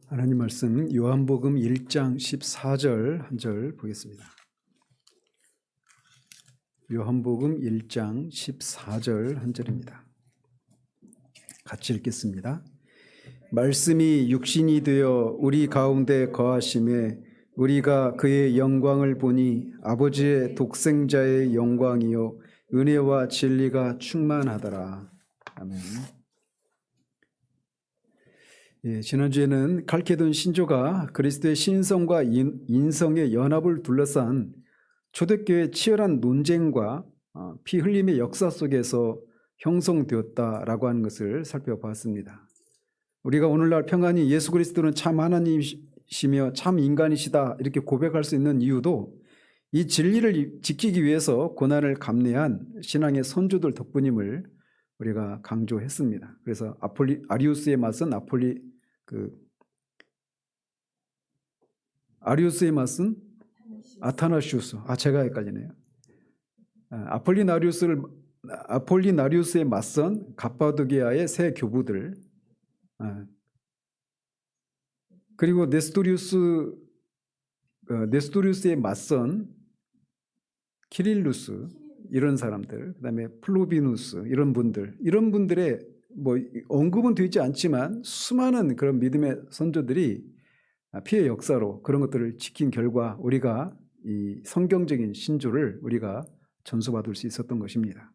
하나님 말씀 요한복음 1장 14절 한 절 보겠습니다. 요한복음 1장 14절 한 절입니다. 같이 읽겠습니다. 말씀이 육신이 되어 우리 가운데 거하심에 우리가 그의 영광을 보니 아버지의 독생자의 영광이요 은혜와 진리가 충만하더라. 아멘. 지난주에는 칼케돈 신조가 그리스도의 신성과 인성의 연합을 둘러싼 초대교회의 치열한 논쟁과 피 흘림의 역사 속에서 형성되었다라고 하는 것을 살펴봤습니다. 우리가 오늘날 평안히 예수 그리스도는 참 하나님이시며 참 인간이시다 이렇게 고백할 수 있는 이유도 이 진리를 지키기 위해서 고난을 감내한 신앙의 선조들 덕분임을 우리가 강조했습니다. 그래서 아리우스에 맞선 아리우스에 맞선 아타나시우스. 제가 헷갈리네요. 아폴리나리우스에 맞선 갑바도기아의 세 교부들, 그리고 네스토리우스에 맞선 키릴루스 이런 사람들, 그다음에 플로비누스 이런 분들의 언급은 되지 않지만 수많은 그런 믿음의 선조들이 피의 역사로 그런 것들을 지킨 결과 우리가 이 성경적인 신조를 우리가 전수받을 수 있었던 것입니다.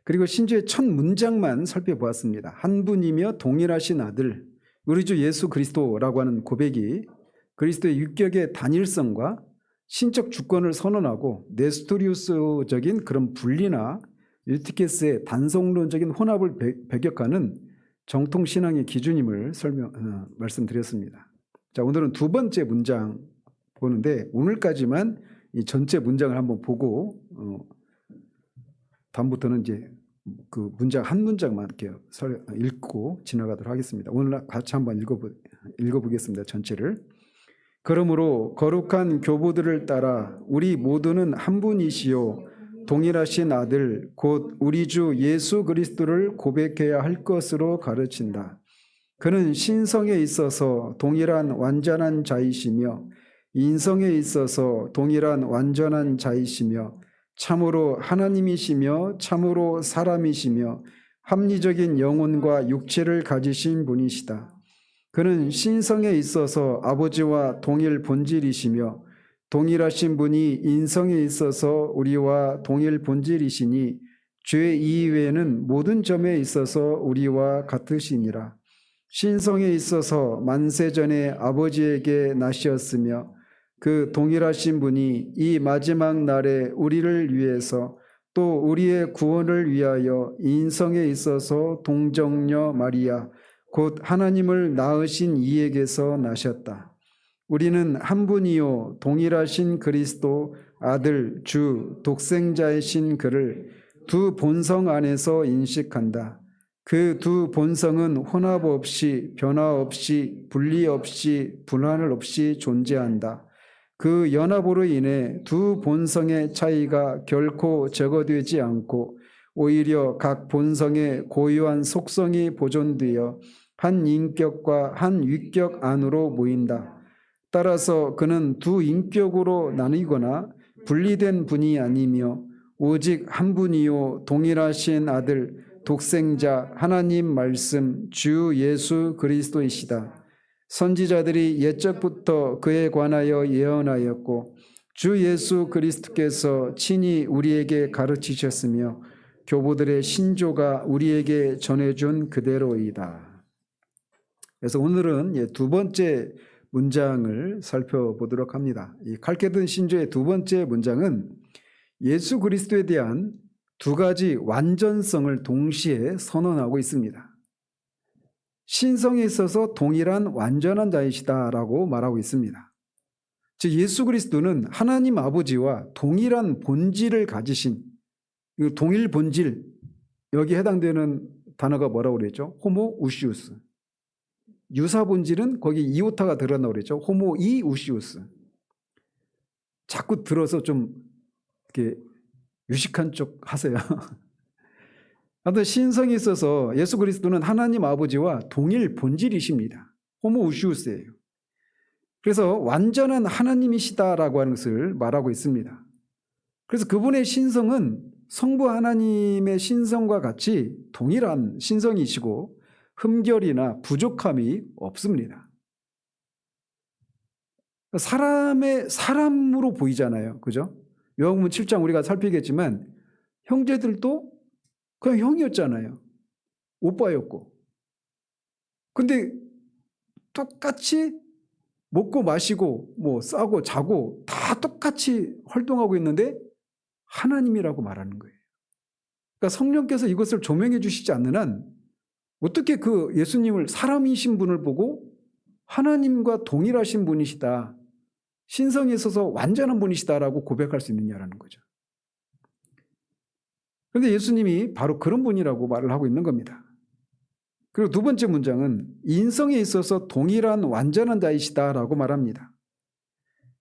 그리고 신조의 첫 문장만 살펴보았습니다. 한 분이며 동일하신 아들 우리 주 예수 그리스도라고 하는 고백이 그리스도의 유격의 단일성과 신적 주권을 선언하고 네스토리우스적인 그런 분리나 유티케스의 단성론적인 혼합을 배격하는 정통신앙의 기준임을 말씀드렸습니다. 자, 오늘은 두 번째 문장 보는데 오늘까지만 이 전체 문장을 한번 보고 다음부터는 이제 그 문장 한 문장만 이렇게 읽고 지나가도록 하겠습니다. 오늘 같이 한번 읽어보겠습니다. 전체를. 그러므로 거룩한 교보들을 따라 우리 모두는 한 분이시요 동일하신 아들 곧 우리 주 예수 그리스도를 고백해야 할 것으로 가르친다. 그는 신성에 있어서 동일한 완전한 자이시며 인성에 있어서 동일한 완전한 자이시며 참으로 하나님이시며 참으로 사람이시며 합리적인 영혼과 육체를 가지신 분이시다. 그는 신성에 있어서 아버지와 동일 본질이시며 동일하신 분이 인성에 있어서 우리와 동일 본질이시니 죄 이외에는 모든 점에 있어서 우리와 같으시니라. 신성에 있어서 만세전에 아버지에게 나시었으며 그 동일하신 분이 이 마지막 날에 우리를 위해서 또 우리의 구원을 위하여 인성에 있어서 동정녀 마리아 곧 하나님을 낳으신 이에게서 나셨다. 우리는 한 분이요 동일하신 그리스도 아들 주 독생자이신 그를 두 본성 안에서 인식한다. 그 두 본성은 혼합 없이 변화 없이 분리 없이 분할 없이 존재한다. 그 연합으로 인해 두 본성의 차이가 결코 제거되지 않고 오히려 각 본성의 고유한 속성이 보존되어 한 인격과 한 위격 안으로 모인다. 따라서 그는 두 인격으로 나뉘거나 분리된 분이 아니며 오직 한 분이요 동일하신 아들 독생자 하나님 말씀 주 예수 그리스도이시다. 선지자들이 옛적부터 그에 관하여 예언하였고 주 예수 그리스도께서 친히 우리에게 가르치셨으며 교보들의 신조가 우리에게 전해준 그대로이다. 그래서 오늘은 두 번째 문장을 살펴보도록 합니다. 이 칼케돈 신조의 두 번째 문장은 예수 그리스도에 대한 두 가지 완전성을 동시에 선언하고 있습니다. 신성에 있어서 동일한 완전한 자이시다라고 말하고 있습니다. 즉 예수 그리스도는 하나님 아버지와 동일한 본질을 가지신 동일 본질, 여기 해당되는 단어가 뭐라고 그랬죠? 호모 우시우스. 유사 본질은 거기 이오타가 들어간다고 그랬죠. 호모 이 우시우스. 자꾸 들어서 좀 이렇게 유식한 쪽 하세요. 아무튼 신성에 있어서 예수 그리스도는 하나님 아버지와 동일 본질이십니다. 호모우시우스예요. 그래서 완전한 하나님이시다라고 하는 것을 말하고 있습니다. 그래서 그분의 신성은 성부 하나님의 신성과 같이 동일한 신성이시고 흠결이나 부족함이 없습니다. 사람으로 보이잖아요. 그죠? 요한복음 7장 우리가 살피겠지만 형제들도 그냥 형이었잖아요. 오빠였고. 근데 똑같이 먹고 마시고 뭐 싸고 자고 다 똑같이 활동하고 있는데 하나님이라고 말하는 거예요. 그러니까 성령께서 이것을 조명해 주시지 않는 한 어떻게 그 예수님을 사람이신 분을 보고 하나님과 동일하신 분이시다, 신성에 있어서 완전한 분이시다라고 고백할 수 있느냐라는 거죠. 그런데 예수님이 바로 그런 분이라고 말을 하고 있는 겁니다. 그리고 두 번째 문장은 인성에 있어서 동일한 완전한 자이시다라고 말합니다.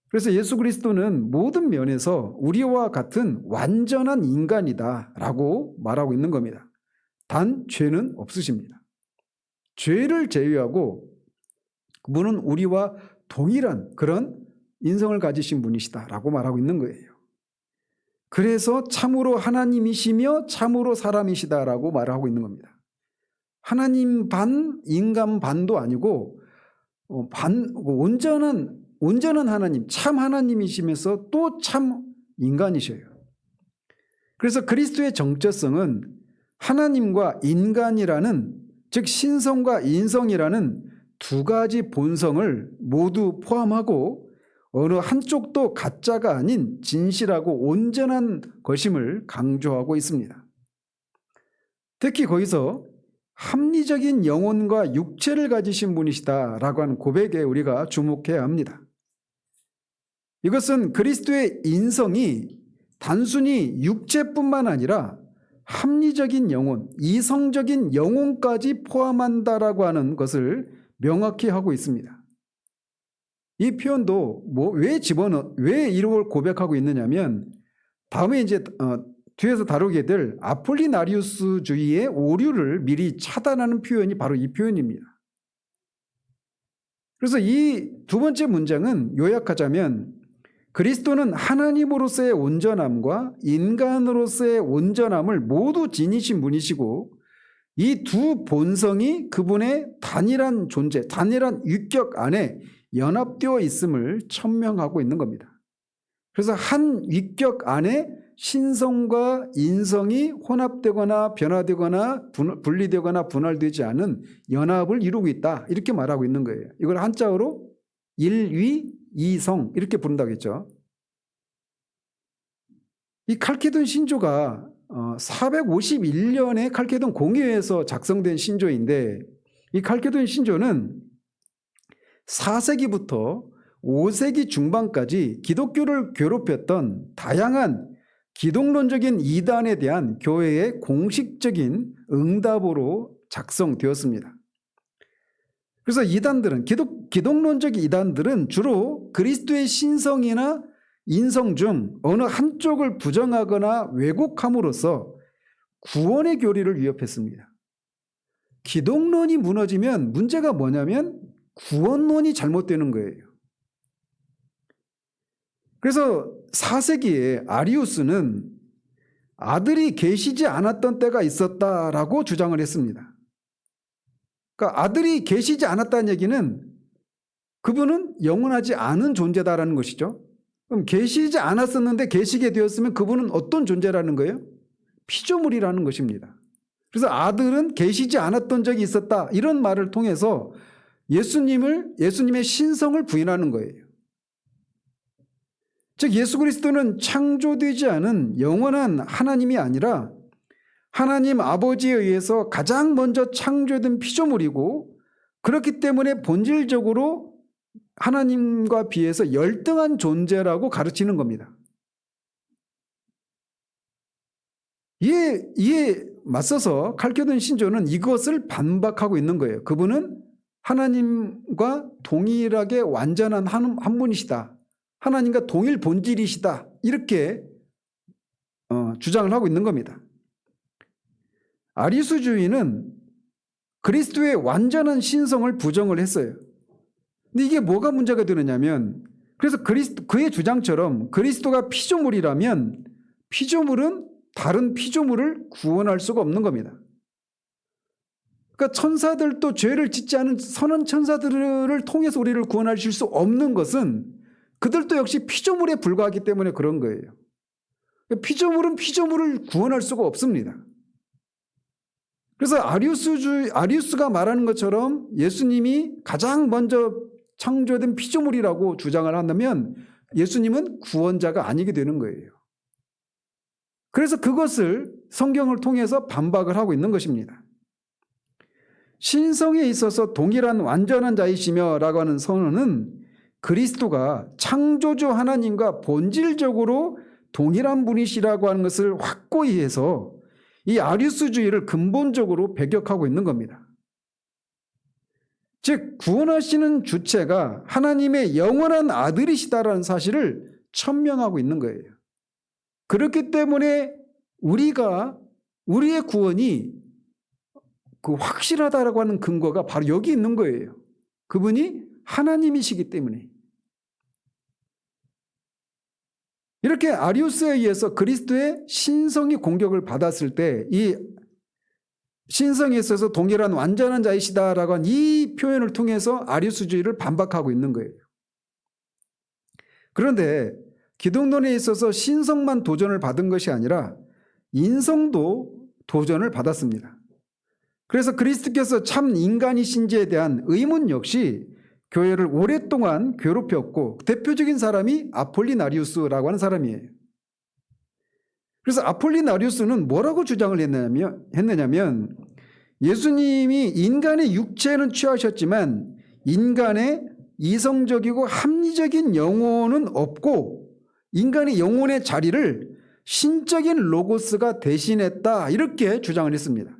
그래서 예수 그리스도는 모든 면에서 우리와 같은 완전한 인간이다라고 말하고 있는 겁니다. 단 죄는 없으십니다. 죄를 제외하고 그분은 우리와 동일한 그런 인성을 가지신 분이시다라고 말하고 있는 거예요. 그래서 참으로 하나님이시며 참으로 사람이시다라고 말하고 있는 겁니다. 하나님 반, 인간 반도 아니고 온전한 하나님, 참 하나님이시면서 또 참 인간이셔요. 그래서 그리스도의 정체성은 하나님과 인간이라는, 즉 신성과 인성이라는 두 가지 본성을 모두 포함하고 어느 한쪽도 가짜가 아닌 진실하고 온전한 것임을 강조하고 있습니다. 특히 거기서 합리적인 영혼과 육체를 가지신 분이시다라고 하는 고백에 우리가 주목해야 합니다. 이것은 그리스도의 인성이 단순히 육체뿐만 아니라 합리적인 영혼, 이성적인 영혼까지 포함한다라고 하는 것을 명확히 하고 있습니다. 이 표현도 왜 이걸 고백하고 있느냐면 다음에 이제 뒤에서 다루게 될 아폴리나리우스주의의 오류를 미리 차단하는 표현이 바로 이 표현입니다. 그래서 이 두 번째 문장은 요약하자면 그리스도는 하나님으로서의 온전함과 인간으로서의 온전함을 모두 지니신 분이시고 이 두 본성이 그분의 단일한 존재, 단일한 유격 안에 연합되어 있음을 천명하고 있는 겁니다. 그래서 한 위격 안에 신성과 인성이 혼합되거나 변화되거나 분리되거나 분할되지 않은 연합을 이루고 있다, 이렇게 말하고 있는 거예요. 이걸 한자어로 일위 이성 이렇게 부른다고 했죠. 이 칼케돈 신조가 451년에 칼케돈 공회에서 작성된 신조인데 이 칼케돈 신조는 4세기부터 5세기 중반까지 기독교를 괴롭혔던 다양한 기독론적인 이단에 대한 교회의 공식적인 응답으로 작성되었습니다. 그래서 이단들은 기독론적 이단들은 주로 그리스도의 신성이나 인성 중 어느 한쪽을 부정하거나 왜곡함으로써 구원의 교리를 위협했습니다. 기독론이 무너지면 문제가 뭐냐면 구원론이 잘못되는 거예요. 그래서 4세기에 아리우스는 아들이 계시지 않았던 때가 있었다라고 주장을 했습니다. 그러니까 아들이 계시지 않았다는 얘기는 그분은 영원하지 않은 존재다라는 것이죠. 그럼 계시지 않았었는데 계시게 되었으면 그분은 어떤 존재라는 거예요? 피조물이라는 것입니다. 그래서 아들은 계시지 않았던 적이 있었다, 이런 말을 통해서 예수님의 신성을 부인하는 거예요. 즉 예수 그리스도는 창조되지 않은 영원한 하나님이 아니라 하나님 아버지에 의해서 가장 먼저 창조된 피조물이고 그렇기 때문에 본질적으로 하나님과 비해서 열등한 존재라고 가르치는 겁니다. 이에 맞서서 칼케돈 신조는 이것을 반박하고 있는 거예요. 그분은 하나님과 동일하게 완전한 한 분이시다, 하나님과 동일 본질이시다, 이렇게 주장을 하고 있는 겁니다. 아리수주의는 그리스도의 완전한 신성을 부정을 했어요. 근데 이게 뭐가 문제가 되느냐면, 그래서 그의 주장처럼 그리스도가 피조물이라면 피조물은 다른 피조물을 구원할 수가 없는 겁니다. 그러니까 천사들도 죄를 짓지 않은 선한 천사들을 통해서 우리를 구원하실 수 없는 것은 그들도 역시 피조물에 불과하기 때문에 그런 거예요. 피조물은 피조물을 구원할 수가 없습니다. 그래서 아리우스가 말하는 것처럼 예수님이 가장 먼저 창조된 피조물이라고 주장을 한다면 예수님은 구원자가 아니게 되는 거예요. 그래서 그것을 성경을 통해서 반박을 하고 있는 것입니다. 신성에 있어서 동일한 완전한 자이시며 라고 하는 선언은 그리스도가 창조주 하나님과 본질적으로 동일한 분이시라고 하는 것을 확고히 해서 이 아리우스주의를 근본적으로 배격하고 있는 겁니다. 즉 구원하시는 주체가 하나님의 영원한 아들이시다라는 사실을 천명하고 있는 거예요. 그렇기 때문에 우리의 구원이 확실하다라고 하는 근거가 바로 여기 있는 거예요. 그분이 하나님이시기 때문에. 이렇게 아리우스에 의해서 그리스도의 신성이 공격을 받았을 때 이 신성에 있어서 동일한 완전한 자이시다라고 한 이 표현을 통해서 아리우스주의를 반박하고 있는 거예요. 그런데 기독론에 있어서 신성만 도전을 받은 것이 아니라 인성도 도전을 받았습니다. 그래서 그리스도께서 참 인간이신지에 대한 의문 역시 교회를 오랫동안 괴롭혔고 대표적인 사람이 아폴리나리우스라고 하는 사람이에요. 그래서 아폴리나리우스는 뭐라고 주장을 했느냐면 예수님이 인간의 육체는 취하셨지만 인간의 이성적이고 합리적인 영혼은 없고 인간의 영혼의 자리를 신적인 로고스가 대신했다, 이렇게 주장을 했습니다.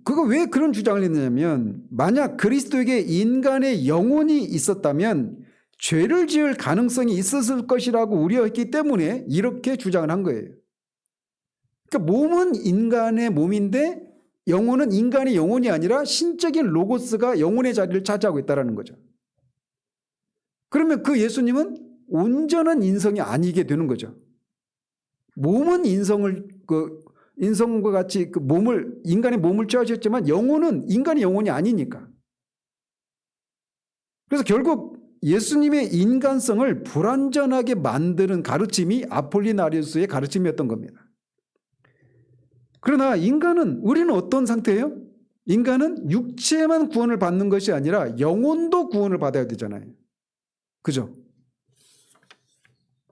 그거 왜 그런 주장을 했느냐면 만약 그리스도에게 인간의 영혼이 있었다면 죄를 지을 가능성이 있었을 것이라고 우려했기 때문에 이렇게 주장을 한 거예요. 그러니까 몸은 인간의 몸인데 영혼은 인간의 영혼이 아니라 신적인 로고스가 영혼의 자리를 차지하고 있다는 거죠. 그러면 그 예수님은 온전한 인성이 아니게 되는 거죠. 몸은 인성과 같이 인간의 몸을 취하셨지만 영혼은 인간의 영혼이 아니니까. 그래서 결국 예수님의 인간성을 불완전하게 만드는 가르침이 아폴리나리우스의 가르침이었던 겁니다. 그러나 우리는 어떤 상태예요? 인간은 육체만 구원을 받는 것이 아니라 영혼도 구원을 받아야 되잖아요. 그죠?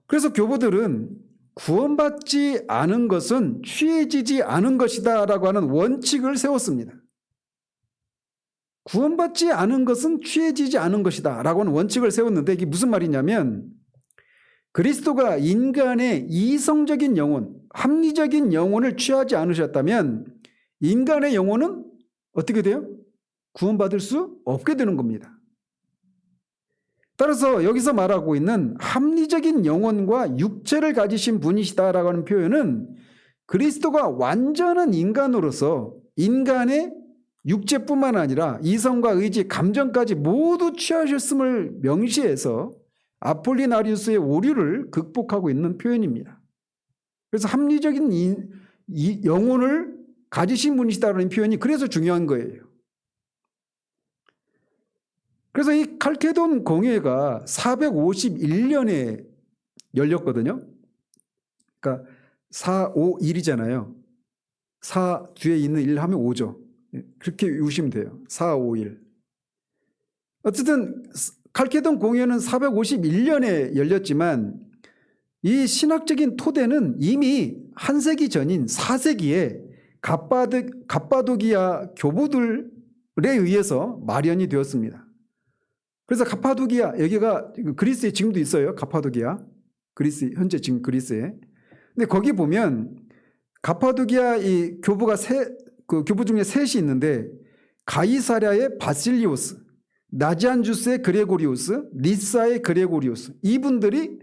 그래서 교부들은 구원받지 않은 것은 취해지지 않은 것이다 라고 하는 원칙을 세웠습니다. 구원받지 않은 것은 취해지지 않은 것이다 라고 하는 원칙을 세웠는데 이게 무슨 말이냐면 그리스도가 인간의 이성적인 영혼, 합리적인 영혼을 취하지 않으셨다면 인간의 영혼은 어떻게 돼요? 구원받을 수 없게 되는 겁니다. 따라서 여기서 말하고 있는 합리적인 영혼과 육체를 가지신 분이시다라고 하는 표현은 그리스도가 완전한 인간으로서 인간의 육체뿐만 아니라 이성과 의지, 감정까지 모두 취하셨음을 명시해서 아폴리나리우스의 오류를 극복하고 있는 표현입니다. 그래서 합리적인 영혼을 가지신 분이시다라는 표현이 그래서 중요한 거예요. 그래서 이 칼케돈 공회가 451년에 열렸거든요. 그러니까 451이잖아요. 4 뒤에 있는 1 하면 5죠. 그렇게 외우시면 돼요. 451. 어쨌든 칼케돈 공회는 451년에 열렸지만 이 신학적인 토대는 이미 한 세기 전인 4세기에 갑바도기아 교부들에 의해서 마련이 되었습니다. 그래서 갑바도기아, 여기가 그리스에 지금도 있어요. 갑바도기아. 그리스, 현재 지금 그리스에. 근데 거기 보면 갑바도기아 이 교부가 교부 중에 셋이 있는데 가이사랴의 바실리오스, 나지안주스의 그레고리우스, 리사의 그레고리우스, 이분들이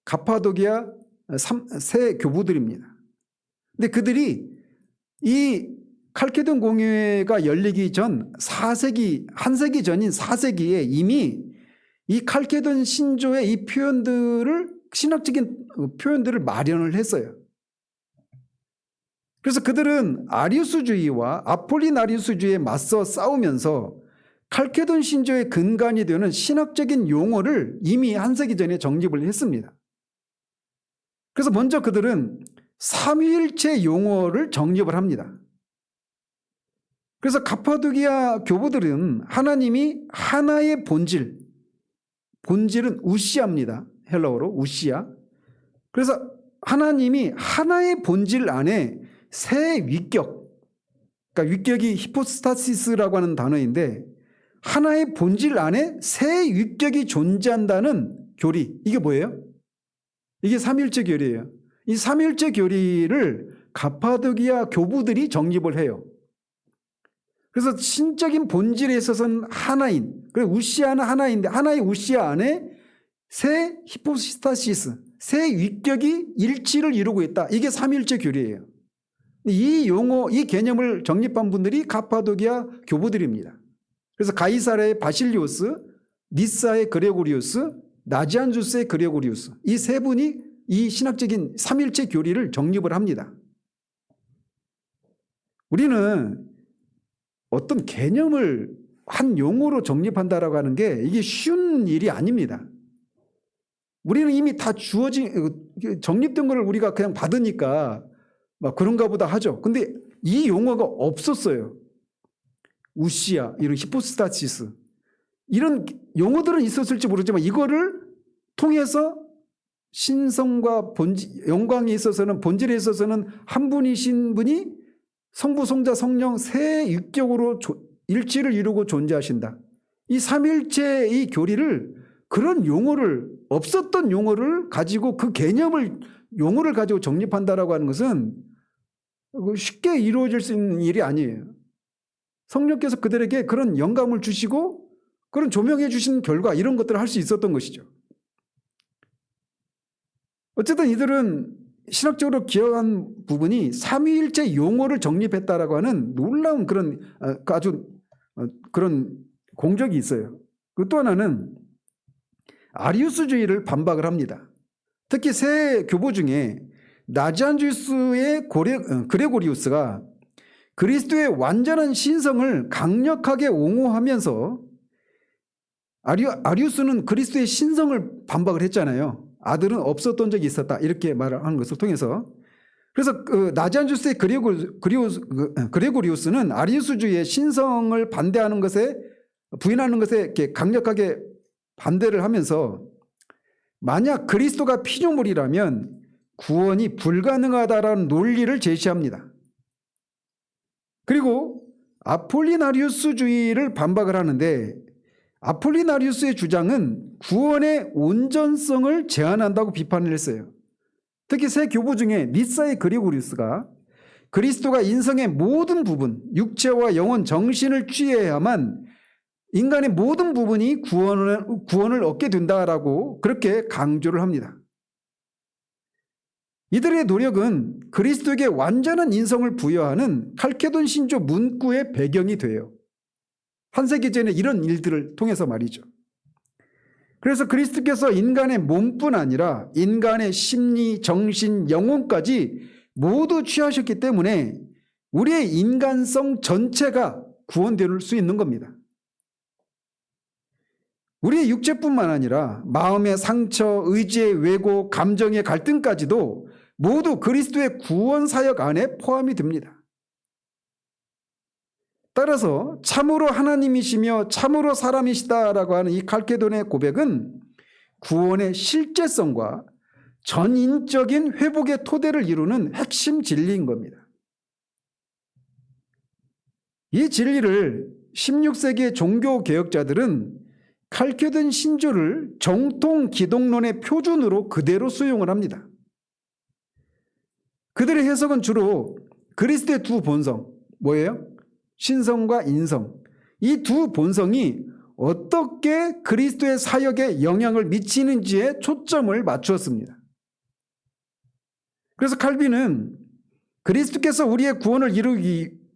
갑바도기아 세 교부들입니다. 근데 그들이 이 칼케돈 공회가 열리기 전 4세기, 한 세기 전인 4세기에 이미 이 칼케돈 신조의 이 표현들을, 신학적인 표현들을 마련을 했어요. 그래서 그들은 아리우스주의와 아폴리나리우스주의에 맞서 싸우면서 칼케돈 신조의 근간이 되는 신학적인 용어를 이미 한 세기 전에 정립을 했습니다. 그래서 먼저 그들은 삼위일체 용어를 정립을 합니다. 그래서 가파도기아 교부들은 하나님이 하나의 본질, 본질은 우시아입니다. 헬라어로 우시아. 그래서 하나님이 하나의 본질 안에 세 위격, 그러니까 위격이 히포스타시스라고 하는 단어인데 하나의 본질 안에 세 위격이 존재한다는 교리, 이게 뭐예요? 이게 삼위일체 교리예요. 이 삼위일체 교리를 가파도기아 교부들이 정립을 해요. 그래서 신적인 본질에 있어서는 하나인, 그리고 우시아는 하나인데 하나의 우시아 안에 세 히포스타시스, 세 위격이 일치를 이루고 있다. 이게 삼위일체 교리예요. 이 용어, 이 개념을 정립한 분들이 가파도기아 교부들입니다. 그래서 가이사라의 바실리오스, 니사의 그레고리우스, 나지안주스의 그레고리우스, 이 세 분이 이 신학적인 삼위일체 교리를 정립을 합니다. 우리는 어떤 개념을 한 용어로 정립한다라고 하는 게 이게 쉬운 일이 아닙니다. 우리는 이미 다 주어진, 정립된 걸 우리가 그냥 받으니까 막 그런가 보다 하죠. 근데 이 용어가 없었어요. 우시아, 이런 히포스타시스, 이런 용어들은 있었을지 모르지만 이거를 통해서 신성과 본질, 영광에 있어서는, 본질에 있어서는 한 분이신 분이 성부, 성자, 성령 세 육격으로 일치를 이루고 존재하신다. 이 삼일체의 교리를, 그런 용어를, 없었던 용어를 가지고 그 개념을, 용어를 가지고 정립한다라고 하는 것은 쉽게 이루어질 수 있는 일이 아니에요. 성령께서 그들에게 그런 영감을 주시고 그런 조명해 주신 결과 이런 것들을 할 수 있었던 것이죠. 어쨌든 이들은 신학적으로 기여한 부분이 삼위일체 용어를 정립했다라고 하는 놀라운 그런 아주 그런 공적이 있어요. 또 하나는 아리우스주의를 반박을 합니다. 특히 세 교부 중에 나지안주스의 그레고리우스가 그리스도의 완전한 신성을 강력하게 옹호하면서, 아리우스는 그리스도의 신성을 반박을 했잖아요. 아들은 없었던 적이 있었다, 이렇게 말을 하는 것을 통해서. 그래서 그 나지안주스의 그레고리우스는 아리우스주의의 신성을 반대하는 것에, 부인하는 것에 이렇게 강력하게 반대를 하면서 만약 그리스도가 피조물이라면 구원이 불가능하다라는 논리를 제시합니다. 그리고 아폴리나리우스주의를 반박을 하는데, 아폴리나리우스의 주장은 구원의 온전성을 제한한다고 비판을 했어요. 특히 세 교부 중에 니사의 그레고리우스가 그리스도가 인성의 모든 부분, 육체와 영혼, 정신을 취해야만 인간의 모든 부분이 구원을 얻게 된다라고 그렇게 강조를 합니다. 이들의 노력은 그리스도에게 완전한 인성을 부여하는 칼케돈 신조 문구의 배경이 돼요. 한 세기 전에 이런 일들을 통해서 말이죠. 그래서 그리스도께서 인간의 몸뿐 아니라 인간의 심리, 정신, 영혼까지 모두 취하셨기 때문에 우리의 인간성 전체가 구원될 수 있는 겁니다. 우리의 육체뿐만 아니라 마음의 상처, 의지의 왜곡, 감정의 갈등까지도 모두 그리스도의 구원 사역 안에 포함이 됩니다. 따라서 참으로 하나님이시며 참으로 사람이시다라고 하는 이 칼케돈의 고백은 구원의 실제성과 전인적인 회복의 토대를 이루는 핵심 진리인 겁니다. 이 진리를 16세기의 종교개혁자들은 칼케돈 신조를 정통 기독론의 표준으로 그대로 수용을 합니다. 그들의 해석은 주로 그리스도의 두 본성, 뭐예요? 신성과 인성, 이 두 본성이 어떻게 그리스도의 사역에 영향을 미치는지에 초점을 맞추었습니다. 그래서 칼빈은 그리스도께서 우리의 구원을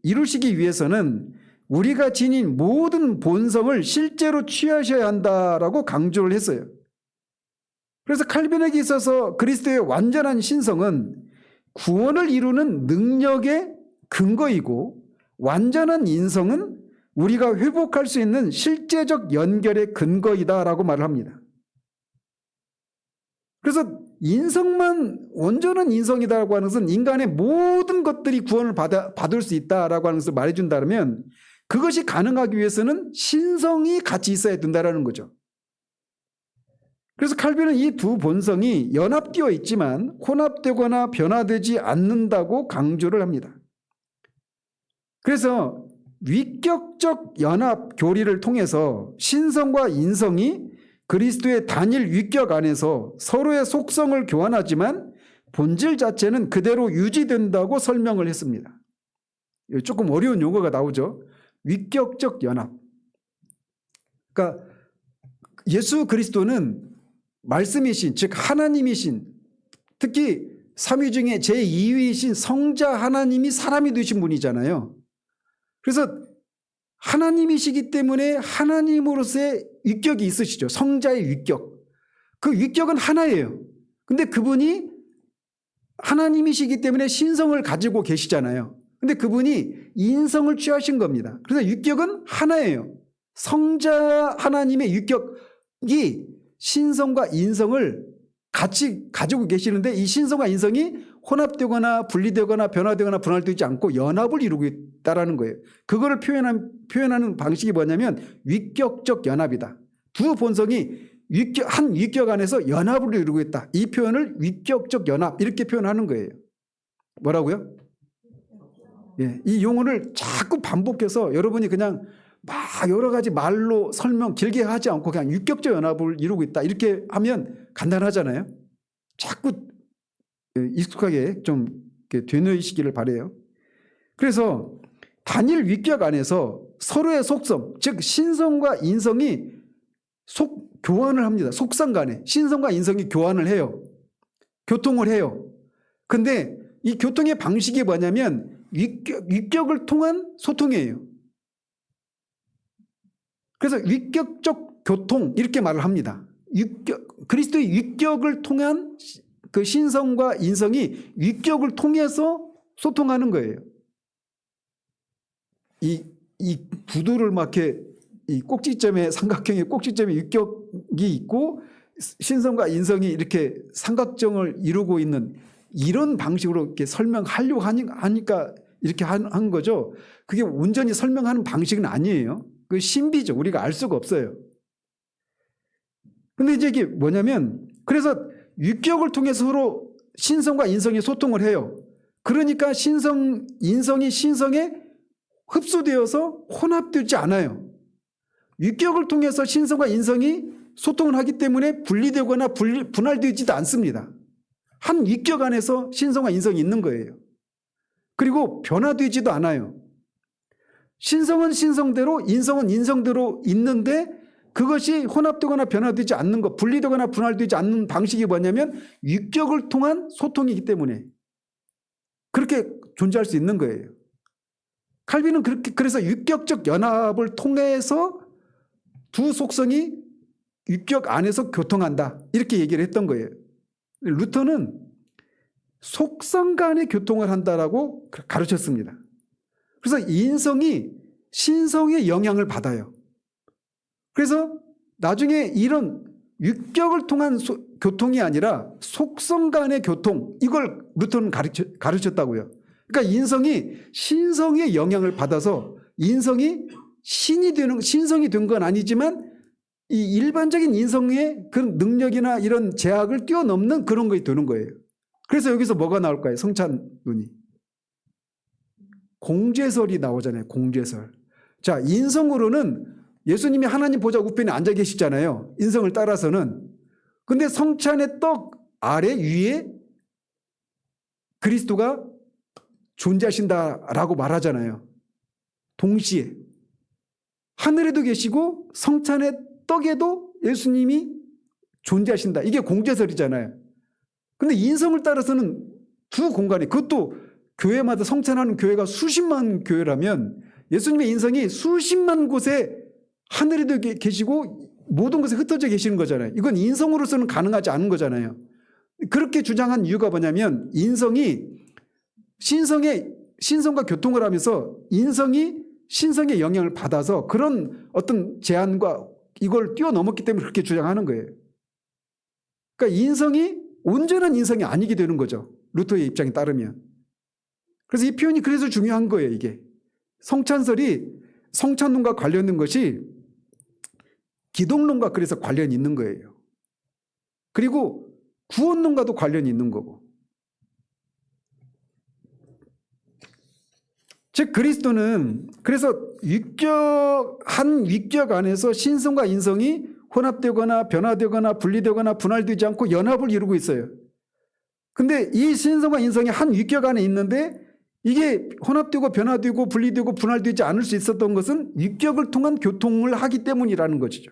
이루시기 위해서는 우리가 지닌 모든 본성을 실제로 취하셔야 한다라고 강조를 했어요. 그래서 칼빈에게 있어서 그리스도의 완전한 신성은 구원을 이루는 능력의 근거이고, 완전한 인성은 우리가 회복할 수 있는 실제적 연결의 근거이다라고 말을 합니다. 그래서 인성만 온전한 인성이다라고 하는 것은 인간의 모든 것들이 구원을 받을 수 있다라고 하는 것을 말해준다면, 그것이 가능하기 위해서는 신성이 같이 있어야 된다라는 거죠. 그래서 칼빈은 이 두 본성이 연합되어 있지만 혼합되거나 변화되지 않는다고 강조를 합니다. 그래서 위격적 연합 교리를 통해서 신성과 인성이 그리스도의 단일 위격 안에서 서로의 속성을 교환하지만 본질 자체는 그대로 유지된다고 설명을 했습니다. 조금 어려운 용어가 나오죠. 위격적 연합. 그러니까 예수 그리스도는 말씀이신, 즉 하나님이신, 특히 삼위 중에 제2위이신 성자 하나님이 사람이 되신 분이잖아요. 그래서 하나님이시기 때문에 하나님으로서의 위격이 있으시죠. 성자의 위격. 그 위격은 하나예요. 근데 그분이 하나님이시기 때문에 신성을 가지고 계시잖아요. 근데 그분이 인성을 취하신 겁니다. 그래서 위격은 하나예요. 성자 하나님의 위격이 신성과 인성을 같이 가지고 계시는데, 이 신성과 인성이 혼합되거나 분리되거나 변화되거나 분할되지 않고 연합을 이루고 있다는 거예요. 그거를 표현하는 방식이 뭐냐면 위격적 연합이다. 두 본성이 한 위격 안에서 연합을 이루고 있다. 이 표현을 위격적 연합 이렇게 표현하는 거예요. 뭐라고요? 예, 이 용어를 자꾸 반복해서 여러분이 그냥 막 여러 가지 말로 설명 길게 하지 않고 그냥 위격적 연합을 이루고 있다 이렇게 하면 간단하잖아요. 자꾸 익숙하게 좀 되뇌이시기를 바라요. 그래서 단일 위격 안에서 서로의 속성, 즉 신성과 인성이 교환을 합니다. 속성 간에 신성과 인성이 교환을 해요. 교통을 해요. 근데 이 교통의 방식이 뭐냐면 위격을 통한 소통이에요. 그래서 위격적 교통 이렇게 말을 합니다. 그리스도의 위격을 통한 그 신성과 인성이 위격을 통해서 소통하는 거예요. 이 구두를 막 이렇게 이 꼭지점에 삼각형의 꼭지점에 위격이 있고 신성과 인성이 이렇게 삼각정을 이루고 있는 이런 방식으로 이렇게 설명하려고 하니까 이렇게 한 거죠. 그게 온전히 설명하는 방식은 아니에요. 그 신비죠. 우리가 알 수가 없어요. 근데 이제 이게 뭐냐면, 그래서 위격을 통해서 서로 신성과 인성이 소통을 해요. 그러니까 인성이 신성에 흡수되어서 혼합되지 않아요. 위격을 통해서 신성과 인성이 소통을 하기 때문에 분리되거나 분할되지도 않습니다. 한 위격 안에서 신성과 인성이 있는 거예요. 그리고 변화되지도 않아요. 신성은 신성대로, 인성은 인성대로 있는데 그것이 혼합되거나 변화되지 않는 것, 분리되거나 분할되지 않는 방식이 뭐냐면 위격을 통한 소통이기 때문에 그렇게 존재할 수 있는 거예요. 칼빈은 그래서 위격적 연합을 통해서 두 속성이 위격 안에서 교통한다 이렇게 얘기를 했던 거예요. 루터는 속성 간의 교통을 한다라고 가르쳤습니다. 그래서 인성이 신성의 영향을 받아요. 그래서 나중에 이런 위격을 통한 교통이 아니라 속성 간의 교통, 이걸 루터는 가르쳤다고요. 그러니까 인성이 신성의 영향을 받아서 인성이 신성이 된 건 아니지만 이 일반적인 인성의 그 능력이나 이런 제약을 뛰어넘는 그런 것이 되는 거예요. 그래서 여기서 뭐가 나올까요? 성찬론이. 공죄설이 나오잖아요. 공죄설. 자, 인성으로는 예수님이 하나님 보좌 우편에 앉아 계시잖아요. 인성을 따라서는. 근데 성찬의 떡 아래 위에 그리스도가 존재하신다라고 말하잖아요. 동시에. 하늘에도 계시고 성찬의 떡에도 예수님이 존재하신다. 이게 공죄설이잖아요. 근데 인성을 따라서는 두 공간에, 그것도 교회마다 성찬하는 교회가 수십만 교회라면 예수님의 인성이 수십만 곳에 하늘에도 계시고 모든 곳에 흩어져 계시는 거잖아요. 이건 인성으로서는 가능하지 않은 거잖아요. 그렇게 주장한 이유가 뭐냐면 인성이 신성과 교통을 하면서 인성이 신성의 영향을 받아서 그런 어떤 제한과 이걸 뛰어넘었기 때문에 그렇게 주장하는 거예요. 그러니까 인성이 온전한 인성이 아니게 되는 거죠. 루터의 입장에 따르면. 그래서 이 표현이 그래서 중요한 거예요. 이게 성찬설이 성찬론과 관련된 것이 기독론과 그래서 관련이 있는 거예요. 그리고 구원론과도 관련이 있는 거고. 즉 그리스도는 그래서 한 위격 안에서 신성과 인성이 혼합되거나 변화되거나 분리되거나 분할되지 않고 연합을 이루고 있어요. 근데 이 신성과 인성이 한 위격 안에 있는데 이게 혼합되고 변화되고 분리되고 분할되지 않을 수 있었던 것은 위격을 통한 교통을 하기 때문이라는 것이죠.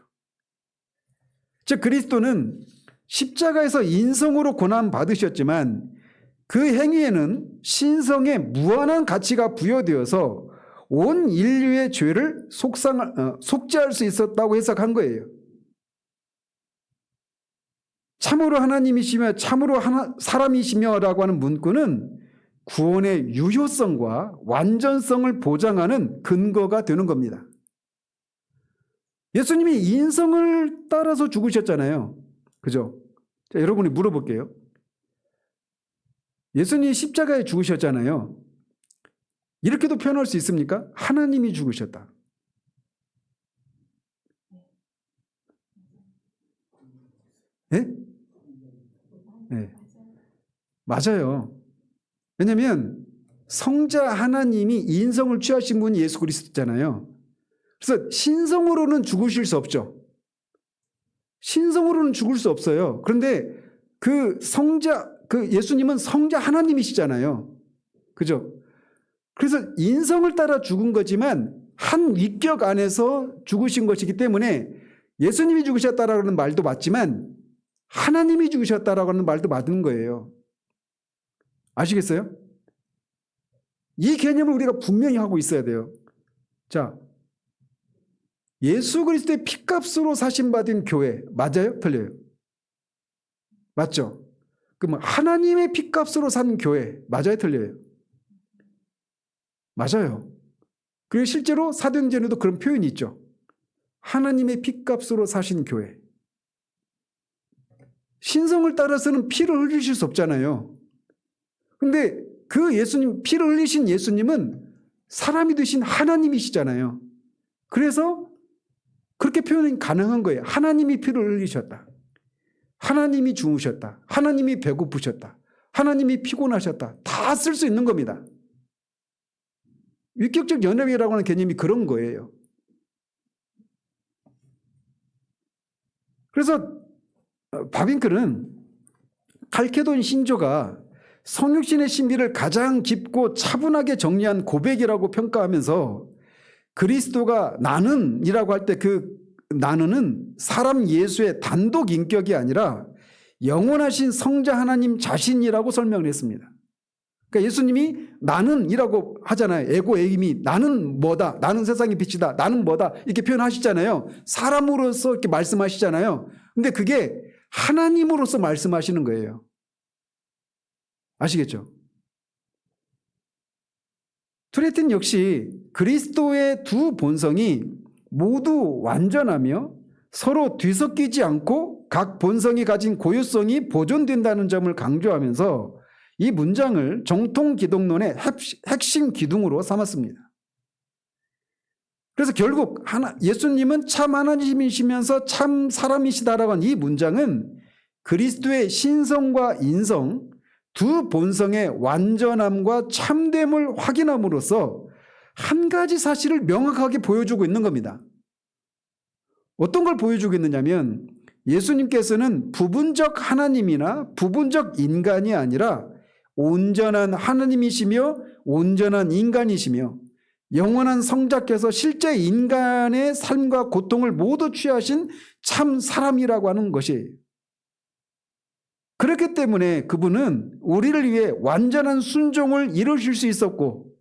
즉 그리스도는 십자가에서 인성으로 고난받으셨지만 그 행위에는 신성의 무한한 가치가 부여되어서 온 인류의 죄를 속죄할 수 있었다고 해석한 거예요. 참으로 하나님이시며 참으로 사람이시며 라고 하는 문구는 구원의 유효성과 완전성을 보장하는 근거가 되는 겁니다. 예수님이 인성을 따라서 죽으셨잖아요. 그죠? 자, 여러분이 물어볼게요. 예수님이 십자가에 죽으셨잖아요. 이렇게도 표현할 수 있습니까? 하나님이 죽으셨다. 네? 네. 맞아요. 왜냐하면 성자 하나님이 인성을 취하신 분이 예수 그리스도잖아요. 그래서 신성으로는 죽으실 수 없죠. 신성으로는 죽을 수 없어요. 그런데 그 예수님은 성자 하나님이시잖아요. 그죠? 그래서 인성을 따라 죽은 거지만 한 위격 안에서 죽으신 것이기 때문에 예수님이 죽으셨다라는 말도 맞지만 하나님이 죽으셨다라고 하는 말도 맞는 거예요. 아시겠어요? 이 개념을 우리가 분명히 하고 있어야 돼요. 자, 예수 그리스도의 피값으로 사신받은 교회 맞아요? 틀려요? 맞죠? 그럼 하나님의 피값으로 산 교회 맞아요? 틀려요? 맞아요. 그리고 실제로 사도행전에도 그런 표현이 있죠. 하나님의 피값으로 사신 교회. 신성을 따라서는 피를 흘리실 수 없잖아요. 근데 그 예수님, 피를 흘리신 예수님은 사람이 되신 하나님이시잖아요. 그래서 그렇게 표현이 가능한 거예요. 하나님이 피를 흘리셨다. 하나님이 죽으셨다. 하나님이 배고프셨다. 하나님이 피곤하셨다. 다 쓸 수 있는 겁니다. 위격적 연합이라고 하는 개념이 그런 거예요. 그래서 바빙클은 칼케돈 신조가 성육신의 신비를 가장 깊고 차분하게 정리한 고백이라고 평가하면서 그리스도가 나는이라고 할 때 그 나는은 사람 예수의 단독 인격이 아니라 영원하신 성자 하나님 자신이라고 설명을 했습니다. 그러니까 예수님이 나는이라고 하잖아요. 에고 에임이 나는 뭐다. 나는 세상의 빛이다. 나는 뭐다. 이렇게 표현하시잖아요. 사람으로서 이렇게 말씀하시잖아요. 근데 그게 하나님으로서 말씀하시는 거예요. 아시겠죠? 투레틴 역시 그리스도의 두 본성이 모두 완전하며 서로 뒤섞이지 않고 각 본성이 가진 고유성이 보존된다는 점을 강조하면서 이 문장을 정통 기독론의 핵심 기둥으로 삼았습니다. 그래서 결국 예수님은 참 하나님이시면서 참 사람이시다라고 한 이 문장은 그리스도의 신성과 인성 두 본성의 완전함과 참됨을 확인함으로써 한 가지 사실을 명확하게 보여주고 있는 겁니다. 어떤 걸 보여주고 있느냐면 예수님께서는 부분적 하나님이나 부분적 인간이 아니라 온전한 하나님이시며 온전한 인간이시며 영원한 성자께서 실제 인간의 삶과 고통을 모두 취하신 참 사람이라고 하는 것이에요. 그렇기 때문에 그분은 우리를 위해 완전한 순종을 이루실 수 있었고,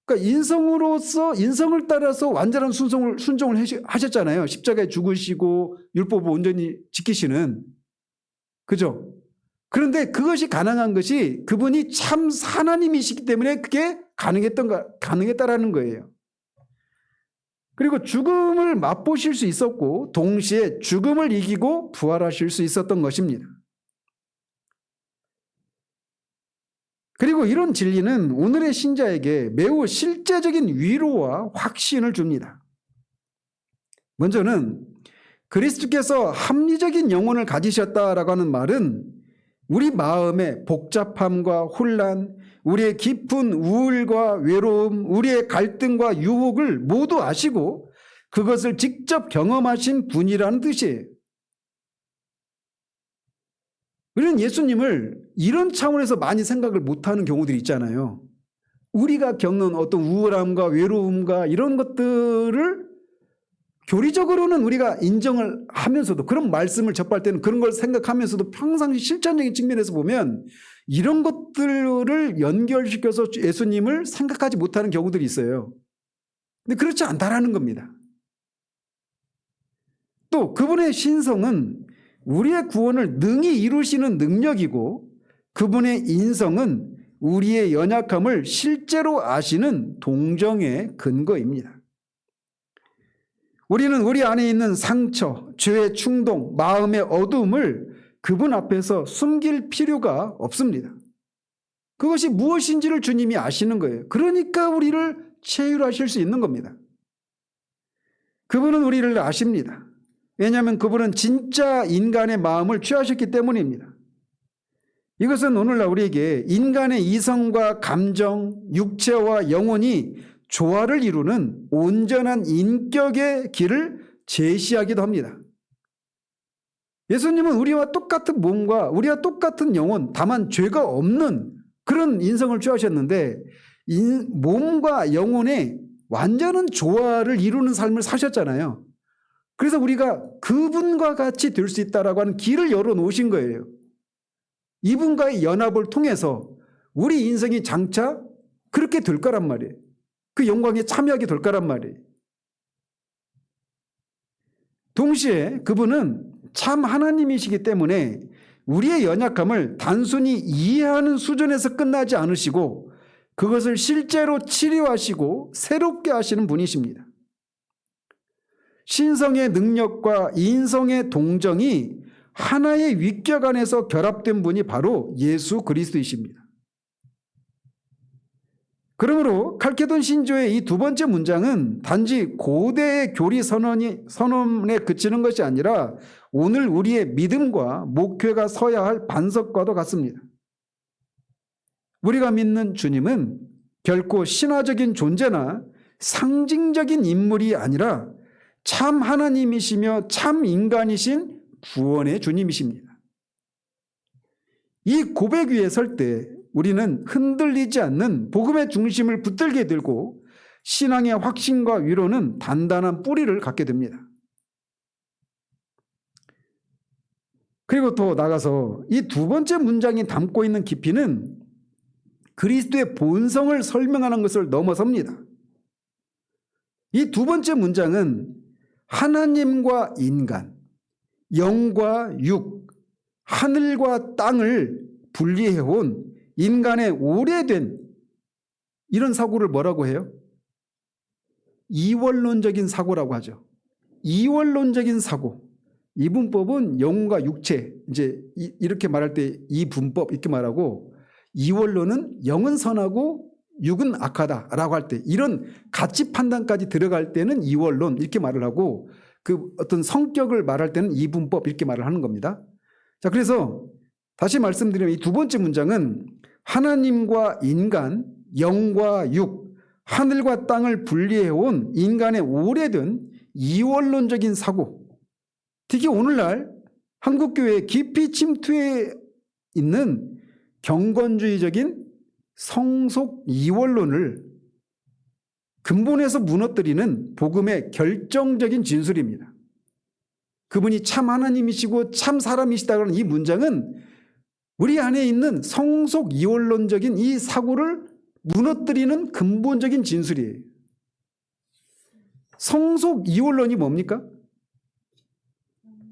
그러니까 인성을 따라서 완전한 순종을 하셨잖아요. 십자가에 죽으시고 율법을 온전히 지키시는. 그죠? 그런데 그것이 가능한 것이 그분이 참 하나님이시기 때문에 그게 가능했다라는 거예요. 그리고 죽음을 맛보실 수 있었고 동시에 죽음을 이기고 부활하실 수 있었던 것입니다. 그리고 이런 진리는 오늘의 신자에게 매우 실제적인 위로와 확신을 줍니다. 먼저는 그리스도께서 합리적인 영혼을 가지셨다라고 하는 말은 우리 마음의 복잡함과 혼란, 우리의 깊은 우울과 외로움, 우리의 갈등과 유혹을 모두 아시고 그것을 직접 경험하신 분이라는 뜻이에요. 우리는 예수님을 이런 차원에서 많이 생각을 못하는 경우들이 있잖아요. 우리가 겪는 어떤 우울함과 외로움과 이런 것들을 교리적으로는 우리가 인정을 하면서도, 그런 말씀을 접할 때는 그런 걸 생각하면서도 평상시 실천적인 측면에서 보면 이런 것들을 연결시켜서 예수님을 생각하지 못하는 경우들이 있어요. 근데 그렇지 않다라는 겁니다. 또 그분의 신성은 우리의 구원을 능히 이루시는 능력이고, 그분의 인성은 우리의 연약함을 실제로 아시는 동정의 근거입니다. 우리는 우리 안에 있는 상처, 죄의 충동, 마음의 어두움을 그분 앞에서 숨길 필요가 없습니다. 그것이 무엇인지를 주님이 아시는 거예요. 그러니까 우리를 치유하실 수 있는 겁니다. 그분은 우리를 아십니다. 왜냐하면 그분은 진짜 인간의 마음을 취하셨기 때문입니다. 이것은 오늘날 우리에게 인간의 이성과 감정, 육체와 영혼이 조화를 이루는 온전한 인격의 길을 제시하기도 합니다. 예수님은 우리와 똑같은 몸과 우리와 똑같은 영혼, 다만 죄가 없는 그런 인성을 취하셨는데 몸과 영혼의 완전한 조화를 이루는 삶을 사셨잖아요. 그래서 우리가 그분과 같이 될 수 있다라고 하는 길을 열어놓으신 거예요. 이분과의 연합을 통해서 우리 인생이 장차 그렇게 될 거란 말이에요. 그 영광에 참여하게 될 거란 말이에요. 동시에 그분은 참 하나님이시기 때문에 우리의 연약함을 단순히 이해하는 수준에서 끝나지 않으시고 그것을 실제로 치료하시고 새롭게 하시는 분이십니다. 신성의 능력과 인성의 동정이 하나의 위격 안에서 결합된 분이 바로 예수 그리스도이십니다. 그러므로 칼케돈 신조의 이 두 번째 문장은 단지 고대의 교리 선언에 그치는 것이 아니라 오늘 우리의 믿음과 목회가 서야 할 반석과도 같습니다. 우리가 믿는 주님은 결코 신화적인 존재나 상징적인 인물이 아니라 참 하나님이시며 참 인간이신 구원의 주님이십니다. 이 고백 위에 설 때 우리는 흔들리지 않는 복음의 중심을 붙들게 되고 신앙의 확신과 위로는 단단한 뿌리를 갖게 됩니다. 그리고 또 나가서 이 두 번째 문장이 담고 있는 깊이는 그리스도의 본성을 설명하는 것을 넘어섭니다. 이 두 번째 문장은 하나님과 인간, 영과 육, 하늘과 땅을 분리해온 인간의 오래된 이런 사고를 뭐라고 해요? 이원론적인 사고라고 하죠. 이원론적인 사고. 이 문법은 영과 육체, 이제 이렇게 말할 때 이 분법 이렇게 말하고, 이원론은 영은 선하고 육은 악하다라고 할 때 이런 가치 판단까지 들어갈 때는 이원론 이렇게 말을 하고, 그 어떤 성격을 말할 때는 이분법 이렇게 말을 하는 겁니다. 자, 그래서 다시 말씀드리면 이 두 번째 문장은 하나님과 인간, 영과 육, 하늘과 땅을 분리해온 인간의 오래된 이원론적인 사고, 특히 오늘날 한국교회에 깊이 침투해 있는 경건주의적인 성속 이원론을 근본에서 무너뜨리는 복음의 결정적인 진술입니다. 그분이 참 하나님이시고 참 사람이시다는 이 문장은 우리 안에 있는 성속 이원론적인 이 사고를 무너뜨리는 근본적인 진술이에요. 성속 이원론이 뭡니까?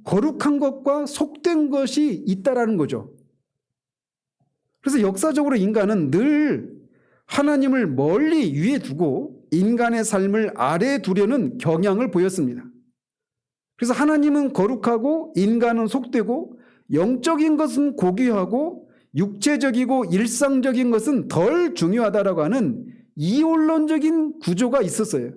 거룩한 것과 속된 것이 있다라는 거죠. 그래서 역사적으로 인간은 늘 하나님을 멀리 위에 두고 인간의 삶을 아래에 두려는 경향을 보였습니다. 그래서 하나님은 거룩하고 인간은 속되고 영적인 것은 고귀하고 육체적이고 일상적인 것은 덜 중요하다라고 하는 이원론적인 구조가 있었어요.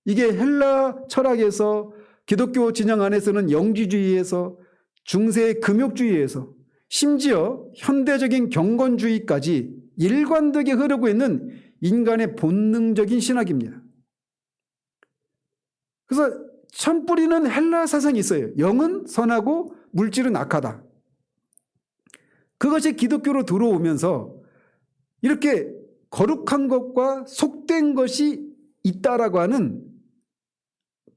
이게 헬라 철학에서 기독교 진영 안에서는 영지주의에서 중세 금욕주의에서 심지어 현대적인 경건주의까지 일관되게 흐르고 있는 인간의 본능적인 신학입니다. 그래서 천뿌리는 헬라 사상이 있어요. 영은 선하고 물질은 악하다. 그것이 기독교로 들어오면서 이렇게 거룩한 것과 속된 것이 있다라고 하는,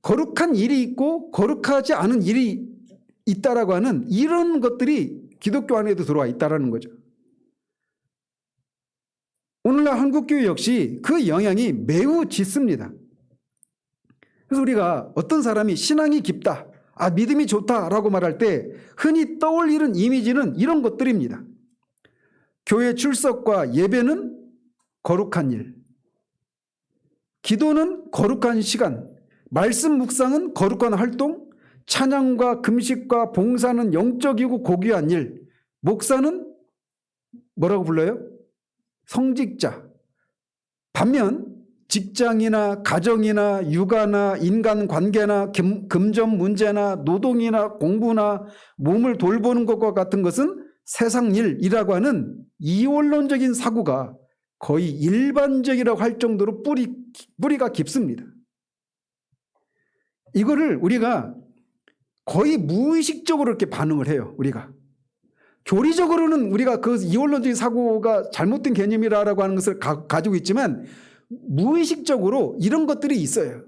거룩한 일이 있고 거룩하지 않은 일이 있다라고 하는 이런 것들이 기독교 안에도 들어와 있다라는 거죠. 오늘날 한국교회 역시 그 영향이 매우 짙습니다. 그래서 우리가 어떤 사람이 신앙이 깊다, 믿음이 좋다라고 말할 때 흔히 떠올리는 이미지는 이런 것들입니다. 교회 출석과 예배는 거룩한 일, 기도는 거룩한 시간, 말씀 묵상은 거룩한 활동, 찬양과 금식과 봉사는 영적이고 고귀한 일, 목사는 뭐라고 불러요? 성직자. 반면 직장이나 가정이나 육아나 인간관계나 금전 문제나 노동이나 공부나 몸을 돌보는 것과 같은 것은 세상 일이라고 하는 이원론적인 사고가 거의 일반적이라고 할 정도로 뿌리가 깊습니다. 이거를 우리가 거의 무의식적으로 이렇게 반응을 해요. 우리가 교리적으로는 우리가 그 이원론적인 사고가 잘못된 개념이라고 하는 것을 가지고 있지만 무의식적으로 이런 것들이 있어요.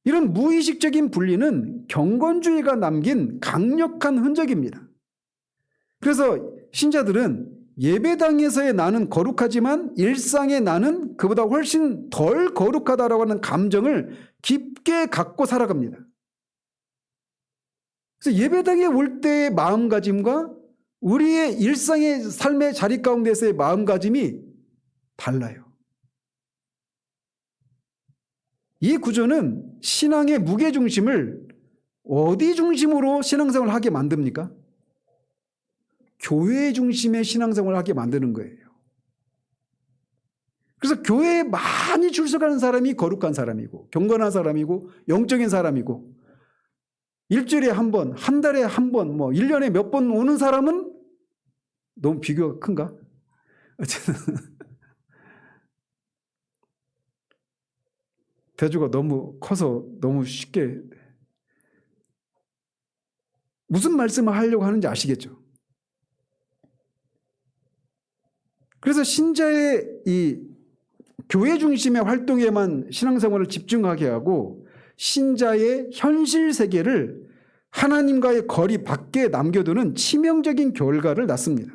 이런 무의식적인 분리는 경건주의가 남긴 강력한 흔적입니다. 그래서 신자들은 예배당에서의 나는 거룩하지만 일상의 나는 그보다 훨씬 덜 거룩하다라고 하는 감정을 깊게 갖고 살아갑니다. 그래서 예배당에 올 때의 마음가짐과 우리의 일상의 삶의 자리 가운데서의 마음가짐이 달라요. 이 구조는 신앙의 무게중심을 어디 중심으로 신앙생활을 하게 만듭니까? 교회 중심의 신앙생활을 하게 만드는 거예요. 그래서 교회에 많이 출석하는 사람이 거룩한 사람이고 경건한 사람이고 영적인 사람이고, 일주일에 한 번, 한 달에 한 번, 1년에 몇 번 오는 사람은 너무 비교가 큰가? 어쨌든 대조가 너무 커서 너무 쉽게, 무슨 말씀을 하려고 하는지 아시겠죠? 그래서 신자의 이 교회 중심의 활동에만 신앙생활을 집중하게 하고 신자의 현실 세계를 하나님과의 거리 밖에 남겨두는 치명적인 결과를 낳습니다.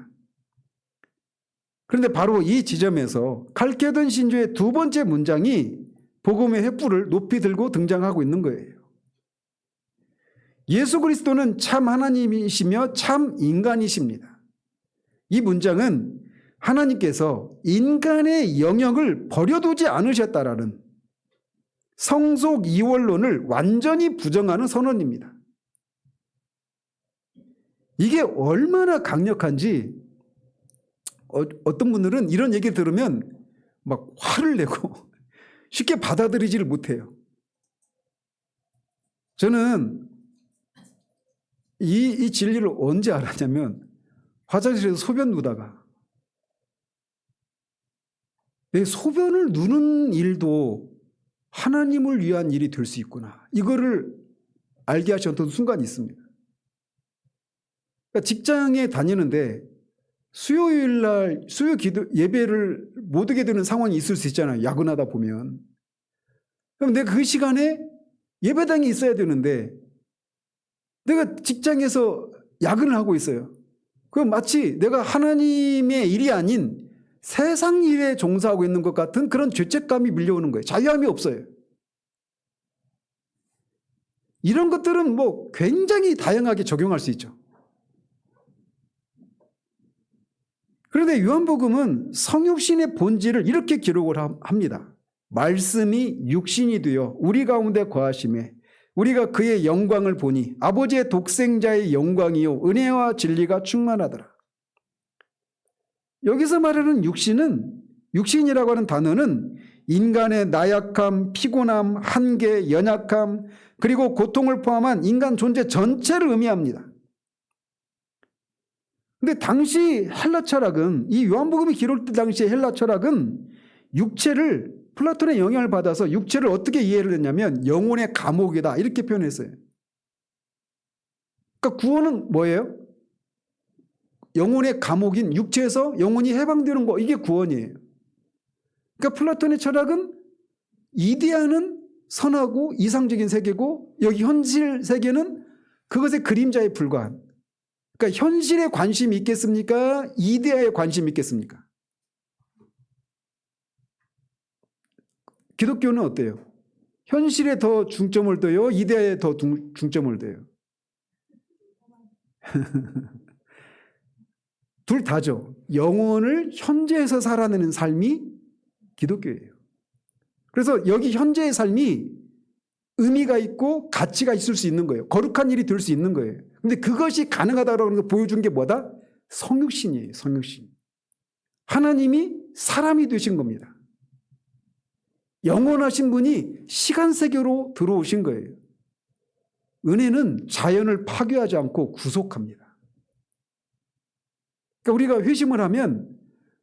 그런데 바로 이 지점에서 칼케돈 신조의 두 번째 문장이 복음의 횃불을 높이 들고 등장하고 있는 거예요. 예수 그리스도는 참 하나님이시며 참 인간이십니다. 이 문장은 하나님께서 인간의 영역을 버려두지 않으셨다라는 성속 이원론을 완전히 부정하는 선언입니다. 이게 얼마나 강력한지 어떤 분들은 이런 얘기 들으면 막 화를 내고 쉽게 받아들이지를 못해요. 저는 이 진리를 언제 알았냐면 화장실에서 소변 누다가, 내 소변을 누는 일도 하나님을 위한 일이 될 수 있구나, 이거를 알게 하셨던 순간이 있습니다. 그러니까 직장에 다니는데 수요일날 수요 기도 예배를 못 오게 되는 상황이 있을 수 있잖아요. 야근하다 보면. 그럼 내가 그 시간에 예배당이 있어야 되는데 내가 직장에서 야근을 하고 있어요. 그 마치 내가 하나님의 일이 아닌 세상 일에 종사하고 있는 것 같은 그런 죄책감이 밀려오는 거예요. 자유함이 없어요. 이런 것들은 뭐 굉장히 다양하게 적용할 수 있죠. 그런데 요한복음은 성육신의 본질을 이렇게 기록을 합니다. 말씀이 육신이 되어 우리 가운데 거하심에 우리가 그의 영광을 보니 아버지의 독생자의 영광이요 은혜와 진리가 충만하더라. 여기서 말하는 육신이라고 하는 단어는 인간의 나약함, 피곤함, 한계, 연약함, 그리고 고통을 포함한 인간 존재 전체를 의미합니다. 근데 당시 헬라 철학은, 이 요한복음이 기록될 당시의 헬라 철학은 육체를, 플라톤의 영향을 받아서 육체를 어떻게 이해를 했냐면 영혼의 감옥이다 이렇게 표현했어요. 그러니까 구원은 뭐예요? 영혼의 감옥인 육체에서 영혼이 해방되는 거, 이게 구원이에요. 그러니까 플라톤의 철학은 이데아는 선하고 이상적인 세계고 여기 현실 세계는 그것의 그림자에 불과한, 그러니까 현실에 관심이 있겠습니까? 이데아에 관심이 있겠습니까? 기독교는 어때요? 현실에 더 중점을 둬요? 이데아에 더 중점을 둬요? 둘 다죠. 영혼을 현재에서 살아내는 삶이 기독교예요. 그래서 여기 현재의 삶이 의미가 있고 가치가 있을 수 있는 거예요. 거룩한 일이 될 수 있는 거예요. 근데 그것이 가능하다고 걸 보여준 게 뭐다? 성육신이에요. 성육신. 하나님이 사람이 되신 겁니다. 영원하신 분이 시간 세계로 들어오신 거예요. 은혜는 자연을 파괴하지 않고 구속합니다. 그러니까 우리가 회심을 하면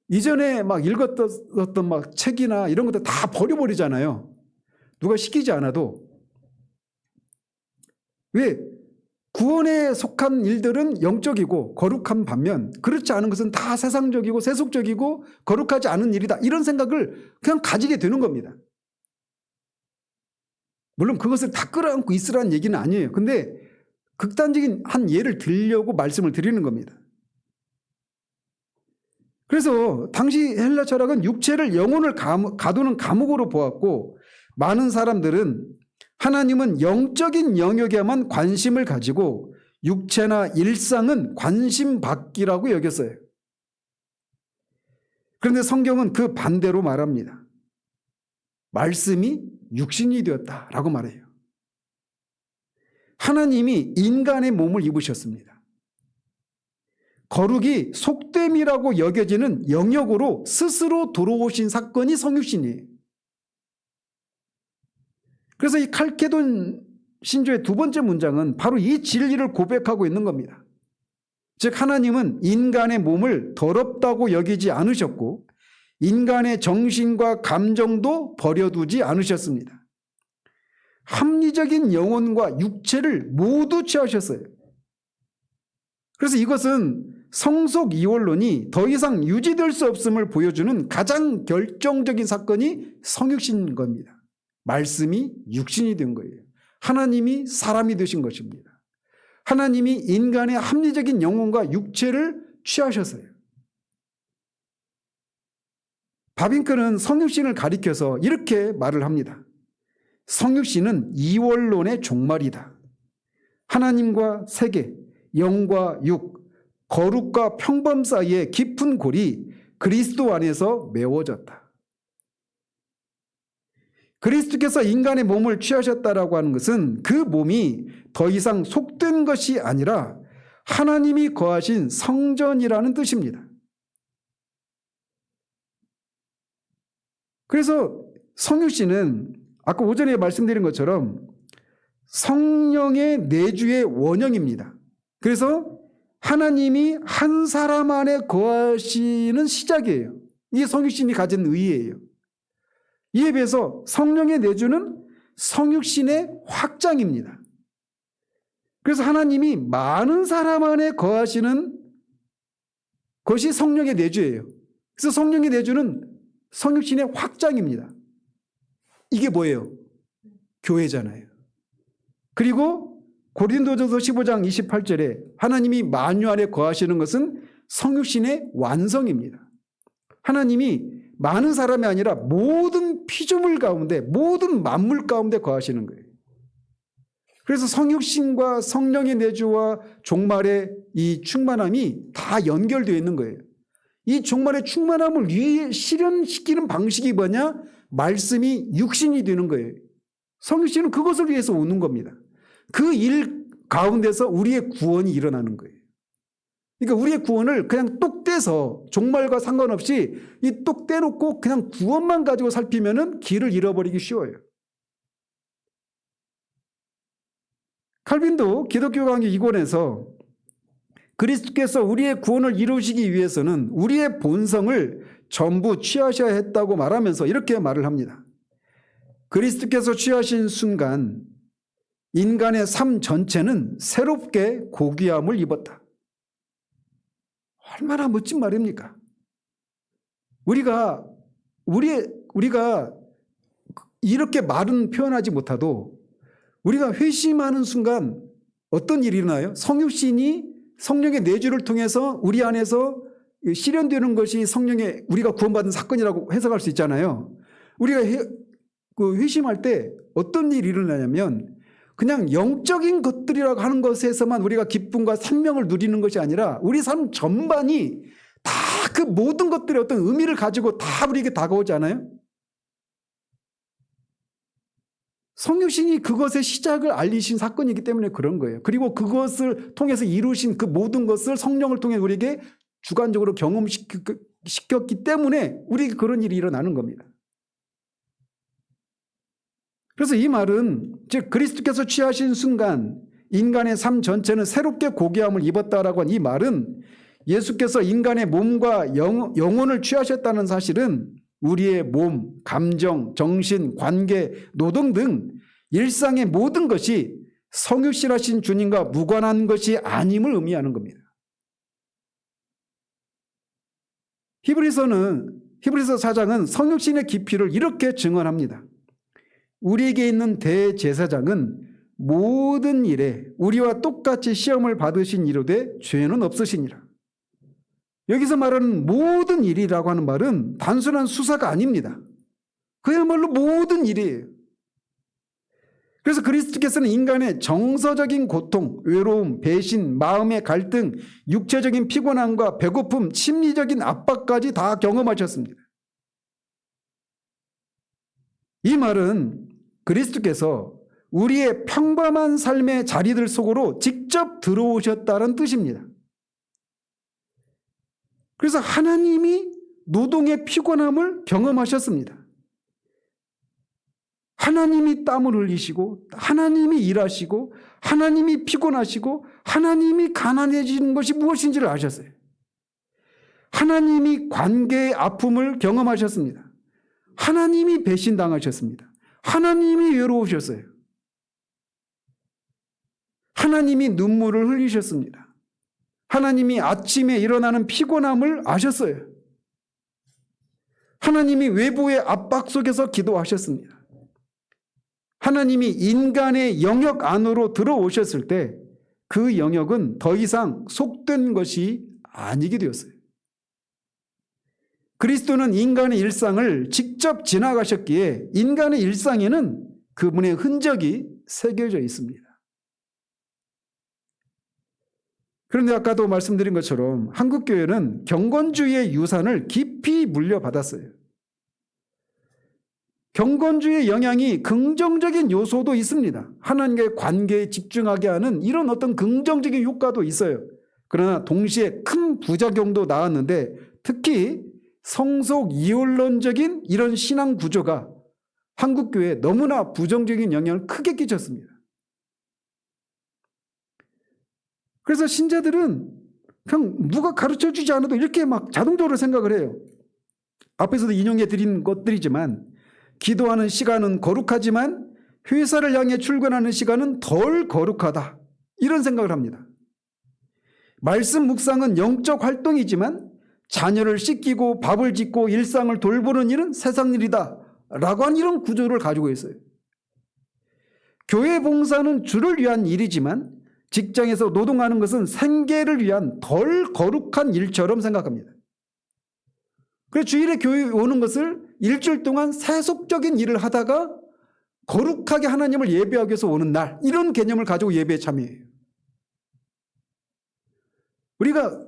이전에 막 읽었던 막 책이나 이런 것들 다 버려버리잖아요. 누가 시키지 않아도. 왜? 구원에 속한 일들은 영적이고 거룩한 반면 그렇지 않은 것은 다 세상적이고 세속적이고 거룩하지 않은 일이다. 이런 생각을 그냥 가지게 되는 겁니다. 물론 그것을 다 끌어안고 있으라는 얘기는 아니에요. 근데 극단적인 한 예를 들려고 말씀을 드리는 겁니다. 그래서 당시 헬라 철학은 육체를 영혼을 가두는 감옥으로 보았고, 많은 사람들은 하나님은 영적인 영역에만 관심을 가지고 육체나 일상은 관심 밖이라고 여겼어요. 그런데 성경은 그 반대로 말합니다. 말씀이 육신이 되었다라고 말해요. 하나님이 인간의 몸을 입으셨습니다. 거룩이 속됨이라고 여겨지는 영역으로 스스로 들어오신 사건이 성육신이에요. 그래서 이 칼케돈 신조의 두 번째 문장은 바로 이 진리를 고백하고 있는 겁니다. 즉 하나님은 인간의 몸을 더럽다고 여기지 않으셨고 인간의 정신과 감정도 버려두지 않으셨습니다. 합리적인 영혼과 육체를 모두 취하셨어요. 그래서 이것은 성속 이원론이 더 이상 유지될 수 없음을 보여주는 가장 결정적인 사건이 성육신인 겁니다. 말씀이 육신이 된 거예요. 하나님이 사람이 되신 것입니다. 하나님이 인간의 합리적인 영혼과 육체를 취하셨어요. 바빙크는 성육신을 가리켜서 이렇게 말을 합니다. 성육신은 이원론의 종말이다. 하나님과 세계, 영과 육, 거룩과 평범 사이의 깊은 골이 그리스도 안에서 메워졌다. 그리스도께서 인간의 몸을 취하셨다라고 하는 것은 그 몸이 더 이상 속된 것이 아니라 하나님이 거하신 성전이라는 뜻입니다. 그래서 성육신은 아까 오전에 말씀드린 것처럼 성령의 내주의 원형입니다. 그래서 하나님이 한 사람 안에 거하시는 시작이에요. 이게 성육신이 가진 의의예요. 이에 비해서 성령의 내주는 성육신의 확장입니다. 그래서 하나님이 많은 사람 안에 거하시는 것이 성령의 내주예요. 그래서 성령의 내주는 성육신의 확장입니다. 이게 뭐예요? 교회잖아요. 그리고 고린도전서 15장 28절에 하나님이 만유 안에 거하시는 것은 성육신의 완성입니다. 하나님이 많은 사람이 아니라 모든 피조물 가운데, 모든 만물 가운데 거하시는 거예요. 그래서 성육신과 성령의 내주와 종말의 이 충만함이 다 연결되어 있는 거예요. 이 종말의 충만함을 실현시키는 방식이 뭐냐? 말씀이 육신이 되는 거예요. 성육신은 그것을 위해서 오는 겁니다. 그 일 가운데서 우리의 구원이 일어나는 거예요. 그러니까 우리의 구원을 그냥 똑 떼서 종말과 상관없이 이 똑 떼놓고 그냥 구원만 가지고 살피면은 길을 잃어버리기 쉬워요. 칼빈도 기독교 강의 2권에서 그리스도께서 우리의 구원을 이루시기 위해서는 우리의 본성을 전부 취하셔야 했다고 말하면서 이렇게 말을 합니다. 그리스도께서 취하신 순간 인간의 삶 전체는 새롭게 고귀함을 입었다. 얼마나 멋진 말입니까? 우리가 이렇게 말은 표현하지 못해도 우리가 회심하는 순간 어떤 일이 일어나요? 성육신이 성령의 내주를 통해서 우리 안에서 실현되는 것이 성령의 우리가 구원받은 사건이라고 해석할 수 있잖아요. 우리가 회심할 때 어떤 일이 일어나냐면 그냥 영적인 것들이라고 하는 것에서만 우리가 기쁨과 생명을 누리는 것이 아니라 우리 삶 전반이 다 그 모든 것들의 어떤 의미를 가지고 다 우리에게 다가오지 않아요? 성육신이 그것의 시작을 알리신 사건이기 때문에 그런 거예요. 그리고 그것을 통해서 이루신 그 모든 것을 성령을 통해 우리에게 주관적으로 경험시켰기 때문에 우리에게 그런 일이 일어나는 겁니다. 그래서 이 말은 즉 그리스도께서 취하신 순간 인간의 삶 전체는 새롭게 고귀함을 입었다라고 한 이 말은 예수께서 인간의 몸과 영혼을 취하셨다는 사실은 우리의 몸, 감정, 정신, 관계, 노동 등 일상의 모든 것이 성육신하신 주님과 무관한 것이 아님을 의미하는 겁니다. 히브리서 4장은 성육신의 깊이를 이렇게 증언합니다. 우리에게 있는 대제사장은 모든 일에 우리와 똑같이 시험을 받으신 이로되 죄는 없으시니라. 여기서 말하는 모든 일이라고 하는 말은 단순한 수사가 아닙니다. 그야말로 모든 일이에요. 그래서 그리스도께서는 인간의 정서적인 고통, 외로움, 배신, 마음의 갈등, 육체적인 피곤함과 배고픔, 심리적인 압박까지 다 경험하셨습니다. 이 말은 그리스도께서 우리의 평범한 삶의 자리들 속으로 직접 들어오셨다는 뜻입니다. 그래서 하나님이 노동의 피곤함을 경험하셨습니다. 하나님이 땀을 흘리시고 하나님이 일하시고 하나님이 피곤하시고 하나님이 가난해지는 것이 무엇인지를 아셨어요. 하나님이 관계의 아픔을 경험하셨습니다. 하나님이 배신당하셨습니다. 하나님이 외로우셨어요. 하나님이 눈물을 흘리셨습니다. 하나님이 아침에 일어나는 피곤함을 아셨어요. 하나님이 외부의 압박 속에서 기도하셨습니다. 하나님이 인간의 영역 안으로 들어오셨을 때 그 영역은 더 이상 속된 것이 아니게 되었어요. 그리스도는 인간의 일상을 직접 지나가셨기에 인간의 일상에는 그분의 흔적이 새겨져 있습니다. 그런데 아까도 말씀드린 것처럼 한국교회는 경건주의의 유산을 깊이 물려받았어요. 경건주의의 영향이 긍정적인 요소도 있습니다. 하나님과의 관계에 집중하게 하는 이런 어떤 긍정적인 효과도 있어요. 그러나 동시에 큰 부작용도 나왔는데 특히 성속 이혼론적인 이런 신앙 구조가 한국교회에 너무나 부정적인 영향을 크게 끼쳤습니다. 그래서 신자들은 그냥 누가 가르쳐주지 않아도 이렇게 막 자동적으로 생각을 해요. 앞에서도 인용해 드린 것들이지만 기도하는 시간은 거룩하지만 회사를 향해 출근하는 시간은 덜 거룩하다. 이런 생각을 합니다. 말씀 묵상은 영적 활동이지만 자녀를 씻기고 밥을 짓고 일상을 돌보는 일은 세상 일이다. 라고 한 이런 구조를 가지고 있어요. 교회 봉사는 주를 위한 일이지만 직장에서 노동하는 것은 생계를 위한 덜 거룩한 일처럼 생각합니다. 그래서 주일에 교회에 오는 것을 일주일 동안 세속적인 일을 하다가 거룩하게 하나님을 예배하기 위해서 오는 날, 이런 개념을 가지고 예배에 참여해요. 우리가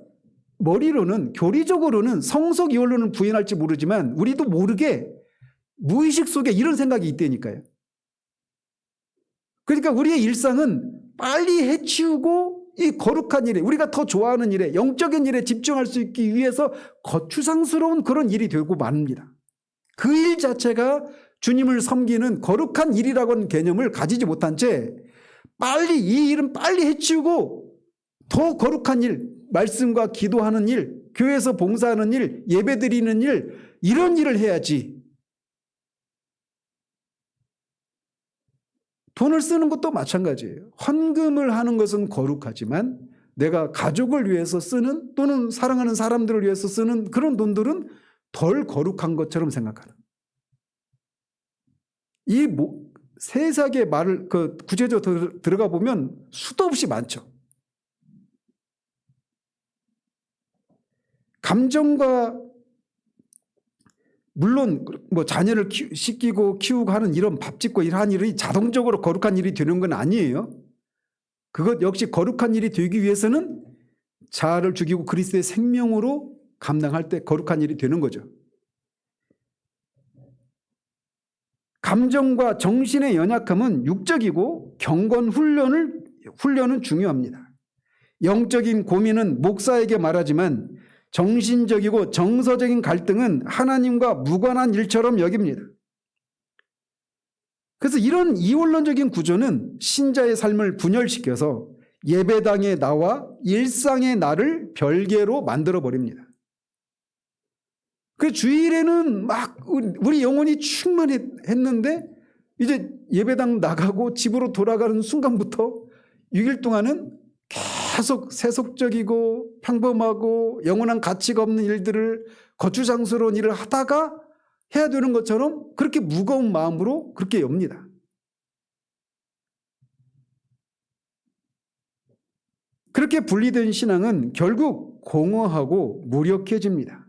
머리로는, 교리적으로는 성속 이원론을 부인할지 모르지만 우리도 모르게 무의식 속에 이런 생각이 있다니까요. 그러니까 우리의 일상은 빨리 해치우고 이 거룩한 일에, 우리가 더 좋아하는 일에, 영적인 일에 집중할 수 있기 위해서 거추장스러운 그런 일이 되고 맙니다. 그 일 자체가 주님을 섬기는 거룩한 일이라고 하는 개념을 가지지 못한 채 빨리 이 일은 빨리 해치우고 더 거룩한 일, 말씀과 기도하는 일, 교회에서 봉사하는 일, 예배드리는 일, 이런 일을 해야지. 돈을 쓰는 것도 마찬가지예요. 헌금을 하는 것은 거룩하지만 내가 가족을 위해서 쓰는, 또는 사랑하는 사람들을 위해서 쓰는 그런 돈들은 덜 거룩한 것처럼 생각하는. 이 세상의 말을 구체적으로 들어가 보면 수도 없이 많죠. 감정과, 물론 뭐 자녀를 씻기고 키우고 하는 이런 밥 짓고 이러한 일이 자동적으로 거룩한 일이 되는 건 아니에요. 그것 역시 거룩한 일이 되기 위해서는 자아를 죽이고 그리스도의 생명으로 감당할 때 거룩한 일이 되는 거죠. 감정과 정신의 연약함은 육적이고 경건 훈련은 중요합니다. 영적인 고민은 목사에게 말하지만 정신적이고 정서적인 갈등은 하나님과 무관한 일처럼 여깁니다. 그래서 이런 이원론적인 구조는 신자의 삶을 분열시켜서 예배당의 나와 일상의 나를 별개로 만들어 버립니다. 그 주일에는 막 우리 영혼이 충만했는데 이제 예배당 나가고 집으로 돌아가는 순간부터 6일 동안은 계속 세속적이고 평범하고 영원한 가치가 없는 일들을, 거추장스러운 일을 하다가 해야 되는 것처럼 그렇게 무거운 마음으로 그렇게 엽니다. 그렇게 분리된 신앙은 결국 공허하고 무력해집니다.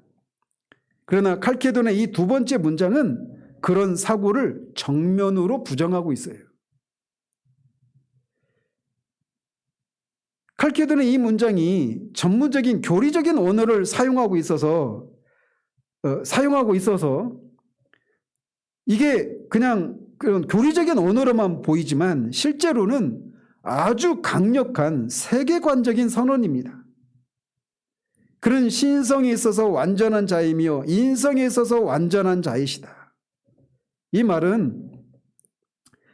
그러나 칼케돈의 이 두 번째 문장은 그런 사고를 정면으로 부정하고 있어요. 칼케돈의 이 문장이 전문적인 교리적인 언어를 사용하고 있어서 이게 그냥 그런 교리적인 언어로만 보이지만 실제로는 아주 강력한 세계관적인 선언입니다. 그는 신성에 있어서 완전한 자이며 인성에 있어서 완전한 자이시다. 이 말은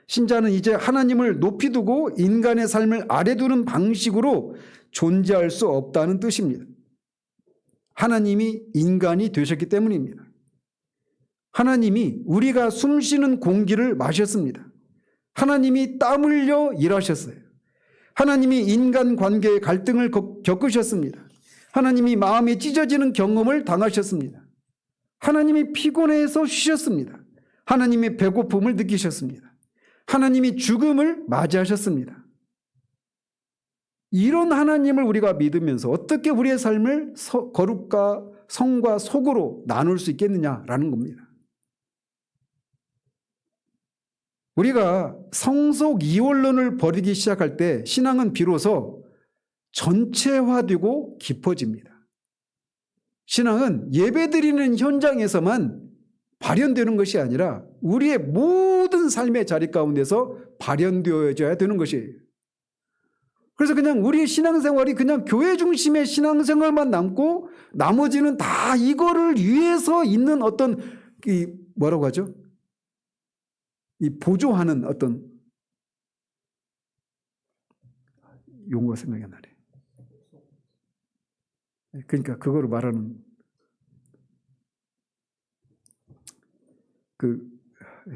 신자는 이제 하나님을 높이 두고 인간의 삶을 아래 두는 방식으로 존재할 수 없다는 뜻입니다. 하나님이 인간이 되셨기 때문입니다. 하나님이 우리가 숨쉬는 공기를 마셨습니다. 하나님이 땀 흘려 일하셨어요. 하나님이 인간 관계의 갈등을 겪으셨습니다. 하나님이 마음이 찢어지는 경험을 당하셨습니다. 하나님이 피곤해서 쉬셨습니다. 하나님이 배고픔을 느끼셨습니다. 하나님이 죽음을 맞이하셨습니다. 이런 하나님을 우리가 믿으면서 어떻게 우리의 삶을 거룩과 성과 속으로 나눌 수 있겠느냐라는 겁니다. 우리가 성속 이원론을 버리기 시작할 때 신앙은 비로소 전체화되고 깊어집니다. 신앙은 예배드리는 현장에서만 발현되는 것이 아니라 우리의 모든 삶의 자리 가운데서 발현되어져야 되는 것이에요. 그래서 그냥 우리의 신앙생활이 그냥 교회 중심의 신앙생활만 남고 나머지는 다 이거를 위해서 있는 어떤 뭐라고 하죠? 이 보조하는 어떤 용어가 생각이 안 나네. 그러니까 그거를 말하는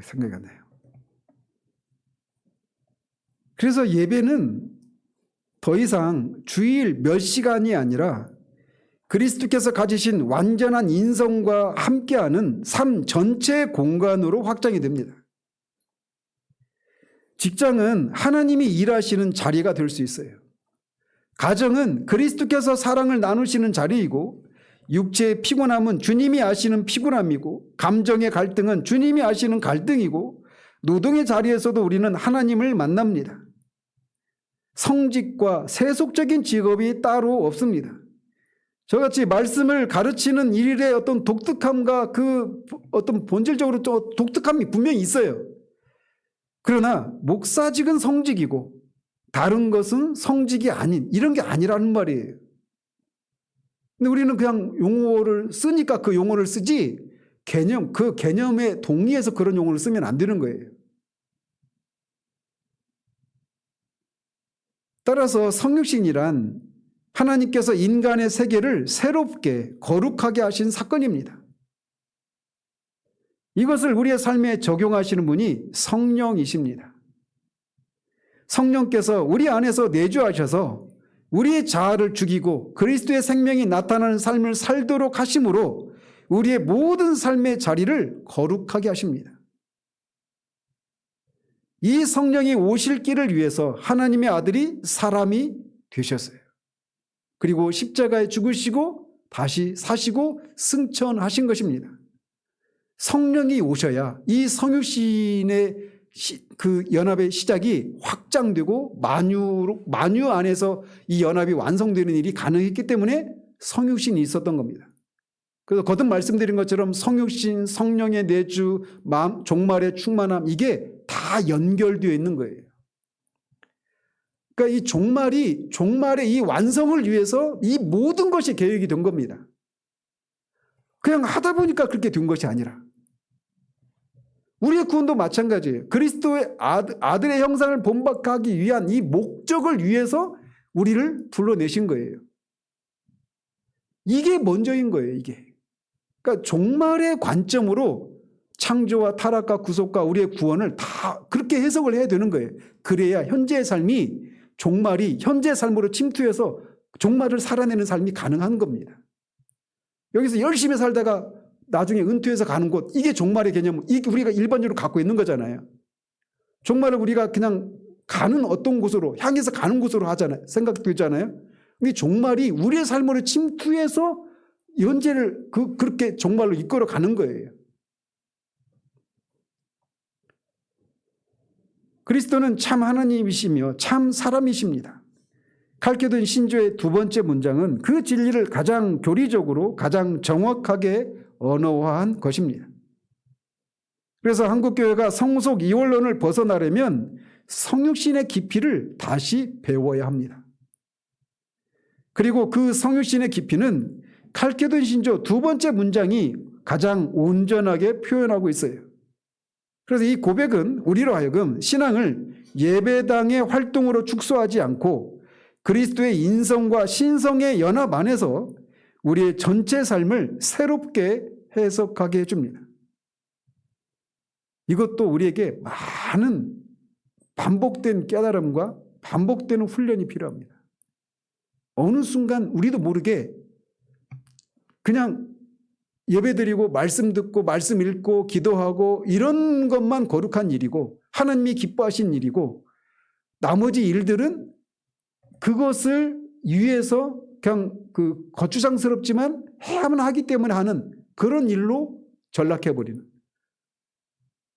생각이 안 나요. 그래서 예배는 더 이상 주일 몇 시간이 아니라 그리스도께서 가지신 완전한 인성과 함께하는 삶 전체 공간으로 확장이 됩니다. 직장은 하나님이 일하시는 자리가 될 수 있어요. 가정은 그리스도께서 사랑을 나누시는 자리이고, 육체의 피곤함은 주님이 아시는 피곤함이고, 감정의 갈등은 주님이 아시는 갈등이고, 노동의 자리에서도 우리는 하나님을 만납니다. 성직과 세속적인 직업이 따로 없습니다. 저같이 말씀을 가르치는 일의 어떤 독특함과 그 어떤 본질적으로 또 독특함이 분명히 있어요. 그러나 목사직은 성직이고 다른 것은 성직이 아닌, 이런 게 아니라는 말이에요. 근데 우리는 그냥 용어를 쓰니까 그 용어를 쓰지, 그 개념에 동의해서 그런 용어를 쓰면 안 되는 거예요. 따라서 성육신이란 하나님께서 인간의 세계를 새롭게 거룩하게 하신 사건입니다. 이것을 우리의 삶에 적용하시는 분이 성령이십니다. 성령께서 우리 안에서 내주하셔서 우리의 자아를 죽이고 그리스도의 생명이 나타나는 삶을 살도록 하심으로 우리의 모든 삶의 자리를 거룩하게 하십니다. 이 성령이 오실 길을 위해서 하나님의 아들이 사람이 되셨어요. 그리고 십자가에 죽으시고 다시 사시고 승천하신 것입니다. 성령이 오셔야 이 성육신의 그 연합의 시작이 확장되고 만유 안에서 이 연합이 완성되는 일이 가능했기 때문에 성육신이 있었던 겁니다. 그래서 거듭 말씀드린 것처럼 성육신, 성령의 내주, 종말의 충만함, 이게 다 연결되어 있는 거예요. 그러니까 이 종말의 이 완성을 위해서 이 모든 것이 계획이 된 겁니다. 그냥 하다 보니까 그렇게 된 것이 아니라 우리의 구원도 마찬가지예요. 그리스도의 아들의 형상을 본받하기 위한 이 목적을 위해서 우리를 불러내신 거예요. 이게 먼저인 거예요, 이게. 그러니까 종말의 관점으로 창조와 타락과 구속과 우리의 구원을 다 그렇게 해석을 해야 되는 거예요. 그래야 현재의 삶이 종말이 현재 삶으로 침투해서 종말을 살아내는 삶이 가능한 겁니다. 여기서 열심히 살다가 나중에 은퇴해서 가는 곳, 이게 종말의 개념, 이게 우리가 일반적으로 갖고 있는 거잖아요. 종말을 우리가 그냥 가는 어떤 곳으로, 향해서 가는 곳으로 하잖아요. 생각되잖아요. 근데 종말이 우리의 삶으로 침투해서 현재를 그렇게 종말로 이끌어 가는 거예요. 그리스도는 참 하나님이시며 참 사람이십니다. 칼케돈 신조의 두 번째 문장은 그 진리를 가장 교리적으로 가장 정확하게 언어화한 것입니다. 그래서 한국교회가 성속 이원론을 벗어나려면 성육신의 깊이를 다시 배워야 합니다. 그리고 그 성육신의 깊이는 칼케돈 신조 두 번째 문장이 가장 온전하게 표현하고 있어요. 그래서 이 고백은 우리로 하여금 신앙을 예배당의 활동으로 축소하지 않고 그리스도의 인성과 신성의 연합 안에서 우리의 전체 삶을 새롭게 해석하게 해줍니다. 이것도 우리에게 많은 반복된 깨달음과 반복되는 훈련이 필요합니다. 어느 순간 우리도 모르게 그냥 예배드리고 말씀 듣고 말씀 읽고 기도하고 이런 것만 거룩한 일이고 하나님이 기뻐하신 일이고 나머지 일들은 그것을 위해서 그냥 거추장스럽지만 해야만 하기 때문에 하는 그런 일로 전락해버리는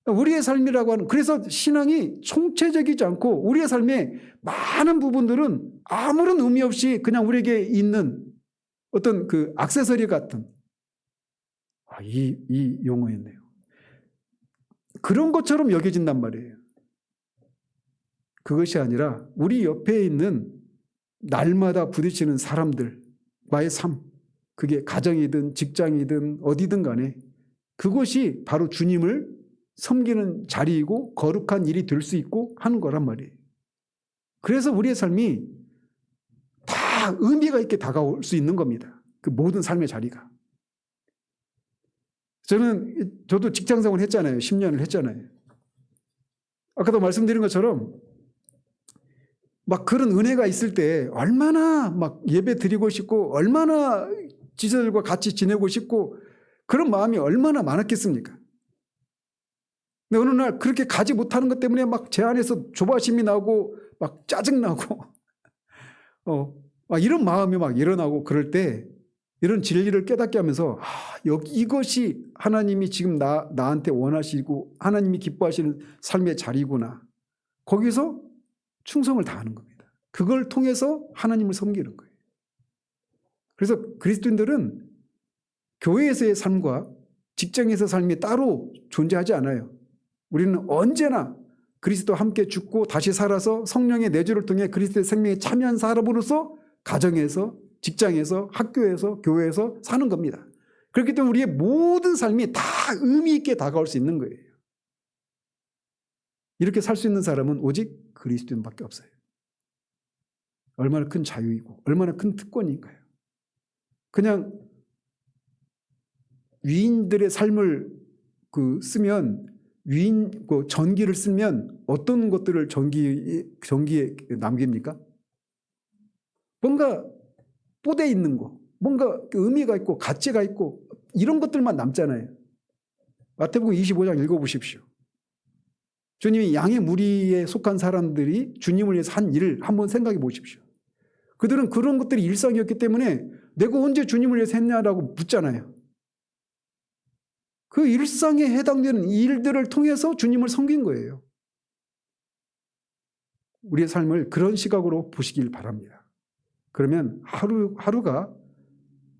우리의 삶이라고 하는, 그래서 신앙이 총체적이지 않고 우리의 삶의 많은 부분들은 아무런 의미 없이 그냥 우리에게 있는 어떤 그 액세서리 같은, 이 용어였네요. 그런 것처럼 여겨진단 말이에요. 그것이 아니라 우리 옆에 있는 날마다 부딪히는 사람들과의 삶, 그게 가정이든 직장이든 어디든 간에 그것이 바로 주님을 섬기는 자리이고 거룩한 일이 될 수 있고 하는 거란 말이에요. 그래서 우리의 삶이 다 의미가 있게 다가올 수 있는 겁니다. 그 모든 삶의 자리가. 저도 직장생활 했잖아요. 10년을 했잖아요. 아까도 말씀드린 것처럼 막 그런 은혜가 있을 때 얼마나 막 예배 드리고 싶고 얼마나 지체들과 같이 지내고 싶고 그런 마음이 얼마나 많았겠습니까? 근데 어느 날 그렇게 가지 못하는 것 때문에 막 제 안에서 조바심이 나고 막 짜증나고 막 이런 마음이 막 일어나고 그럴 때 이런 진리를 깨닫게 하면서 이것이 하나님이 지금 나한테 원하시고 하나님이 기뻐하시는 삶의 자리구나. 거기서 충성을 다하는 겁니다. 그걸 통해서 하나님을 섬기는 거예요. 그래서 그리스도인들은 교회에서의 삶과 직장에서의 삶이 따로 존재하지 않아요. 우리는 언제나 그리스도와 함께 죽고 다시 살아서 성령의 내주를 통해 그리스도의 생명에 참여한 사람으로서 가정에서, 직장에서, 학교에서, 교회에서 사는 겁니다. 그렇기 때문에 우리의 모든 삶이 다 의미 있게 다가올 수 있는 거예요. 이렇게 살 수 있는 사람은 오직 그리스도인밖에 없어요. 얼마나 큰 자유이고 얼마나 큰 특권인가요? 그냥 위인들의 삶을 쓰면 전기를 쓰면 어떤 것들을 전기에 남깁니까? 뭔가 뽀대 있는 거, 뭔가 의미가 있고 가치가 있고 이런 것들만 남잖아요. 마태복음 25장 읽어보십시오. 주님이 양의 무리에 속한 사람들이 주님을 위해서 한 일을 한번 생각해 보십시오. 그들은 그런 것들이 일상이었기 때문에 내가 언제 주님을 위해서 했냐라고 묻잖아요. 그 일상에 해당되는 일들을 통해서 주님을 섬긴 거예요. 우리의 삶을 그런 시각으로 보시길 바랍니다. 그러면 하루가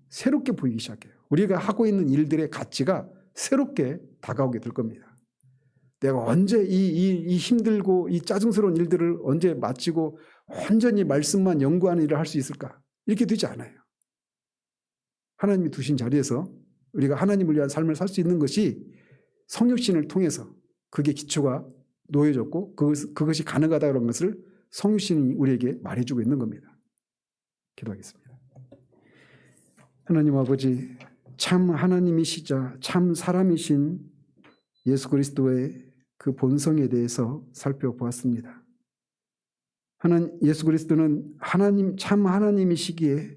새롭게 보이기 시작해요. 우리가 하고 있는 일들의 가치가 새롭게 다가오게 될 겁니다. 내가 언제 이 힘들고 이 짜증스러운 일들을 언제 마치고 온전히 말씀만 연구하는 일을 할 수 있을까? 이렇게 되지 않아요. 하나님이 두신 자리에서 우리가 하나님을 위한 삶을 살 수 있는 것이 성육신을 통해서 그게 기초가 놓여졌고 그것이 가능하다는 것을 성육신이 우리에게 말해주고 있는 겁니다. 기도하겠습니다. 하나님 아버지, 참 하나님이시자 참 사람이신 예수 그리스도의 그 본성에 대해서 살펴보았습니다. 예수 그리스도는 참 하나님이시기에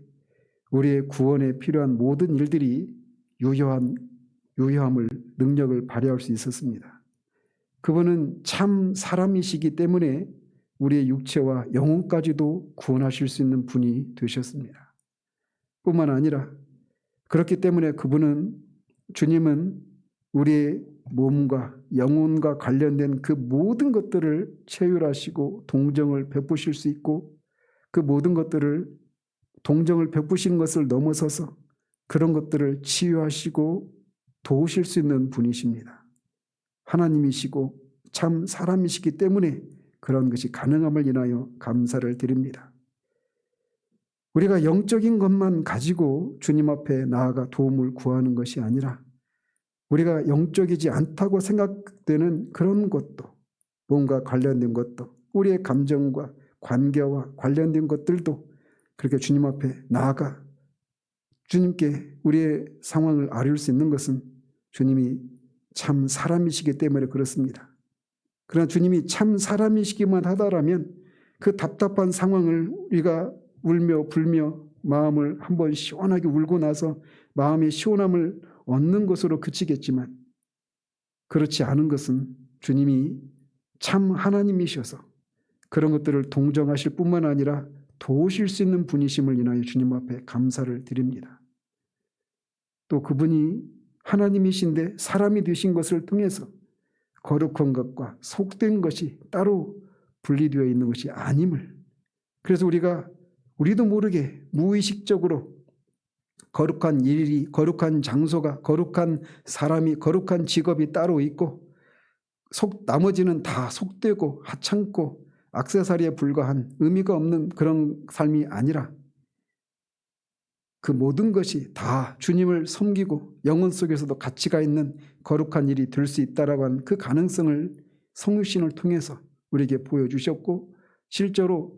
우리의 구원에 필요한 모든 일들이 유효함을 능력을 발휘할 수 있었습니다. 그분은 참 사람이시기 때문에 우리의 육체와 영혼까지도 구원하실 수 있는 분이 되셨습니다. 뿐만 아니라 그렇기 때문에 주님은 우리의 몸과 영혼과 관련된 그 모든 것들을 체휼하시고 동정을 베푸실 수 있고 그 모든 것들을 동정을 베푸시는 것을 넘어서서 그런 것들을 치유하시고 도우실 수 있는 분이십니다. 하나님이시고 참 사람이시기 때문에 그런 것이 가능함을 인하여 감사를 드립니다. 우리가 영적인 것만 가지고 주님 앞에 나아가 도움을 구하는 것이 아니라 우리가 영적이지 않다고 생각되는 그런 것도 몸과 관련된 것도 우리의 감정과 관계와 관련된 것들도 그렇게 주님 앞에 나아가 주님께 우리의 상황을 아뢰올 수 있는 것은 주님이 참 사람이시기 때문에 그렇습니다. 그러나 주님이 참 사람이시기만 하다라면 그 답답한 상황을 우리가 울며 불며 마음을 한번 시원하게 울고 나서 마음의 시원함을 얻는 것으로 그치겠지만 그렇지 않은 것은 주님이 참 하나님이셔서 그런 것들을 동정하실 뿐만 아니라 도우실 수 있는 분이심을 인하여 주님 앞에 감사를 드립니다. 또 그분이 하나님이신데 사람이 되신 것을 통해서 거룩한 것과 속된 것이 따로 분리되어 있는 것이 아님을, 그래서 우리도 모르게 무의식적으로 거룩한 일이, 거룩한 장소가, 거룩한 사람이, 거룩한 직업이 따로 있고 나머지는 다 속되고 하찮고 액세서리에 불과한 의미가 없는 그런 삶이 아니라 그 모든 것이 다 주님을 섬기고 영혼 속에서도 가치가 있는 거룩한 일이 될 수 있다라고 하는 그 가능성을 성육신을 통해서 우리에게 보여주셨고, 실제로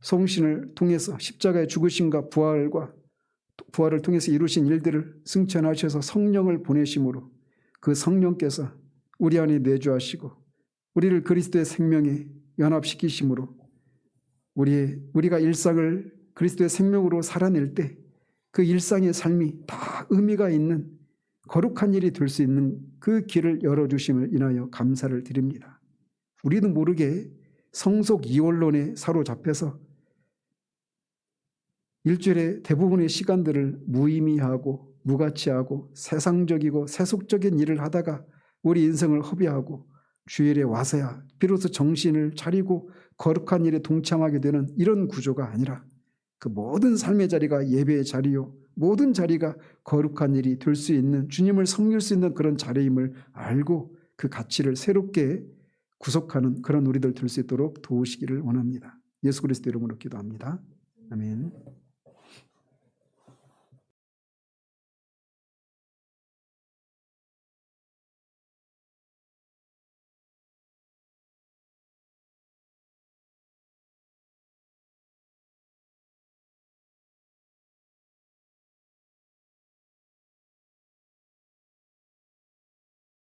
성육신을 통해서 십자가의 죽으심과 부활을 통해서 이루신 일들을 승천하셔서 성령을 보내심으로 그 성령께서 우리 안에 내주하시고 우리를 그리스도의 생명에 연합시키심으로 우리가 일상을 그리스도의 생명으로 살아낼 때 그 일상의 삶이 다 의미가 있는 거룩한 일이 될 수 있는 그 길을 열어주심을 인하여 감사를 드립니다. 우리도 모르게 성속 이원론에 사로잡혀서 일주일의 대부분의 시간들을 무의미하고 무가치하고 세상적이고 세속적인 일을 하다가 우리 인생을 허비하고 주일에 와서야 비로소 정신을 차리고 거룩한 일에 동참하게 되는 이런 구조가 아니라 그 모든 삶의 자리가 예배의 자리요, 모든 자리가 거룩한 일이 될 수 있는, 주님을 섬길 수 있는 그런 자리임을 알고 그 가치를 새롭게 구속하는 그런 우리들 될 수 있도록 도우시기를 원합니다. 예수 그리스도 이름으로 기도합니다. 아멘.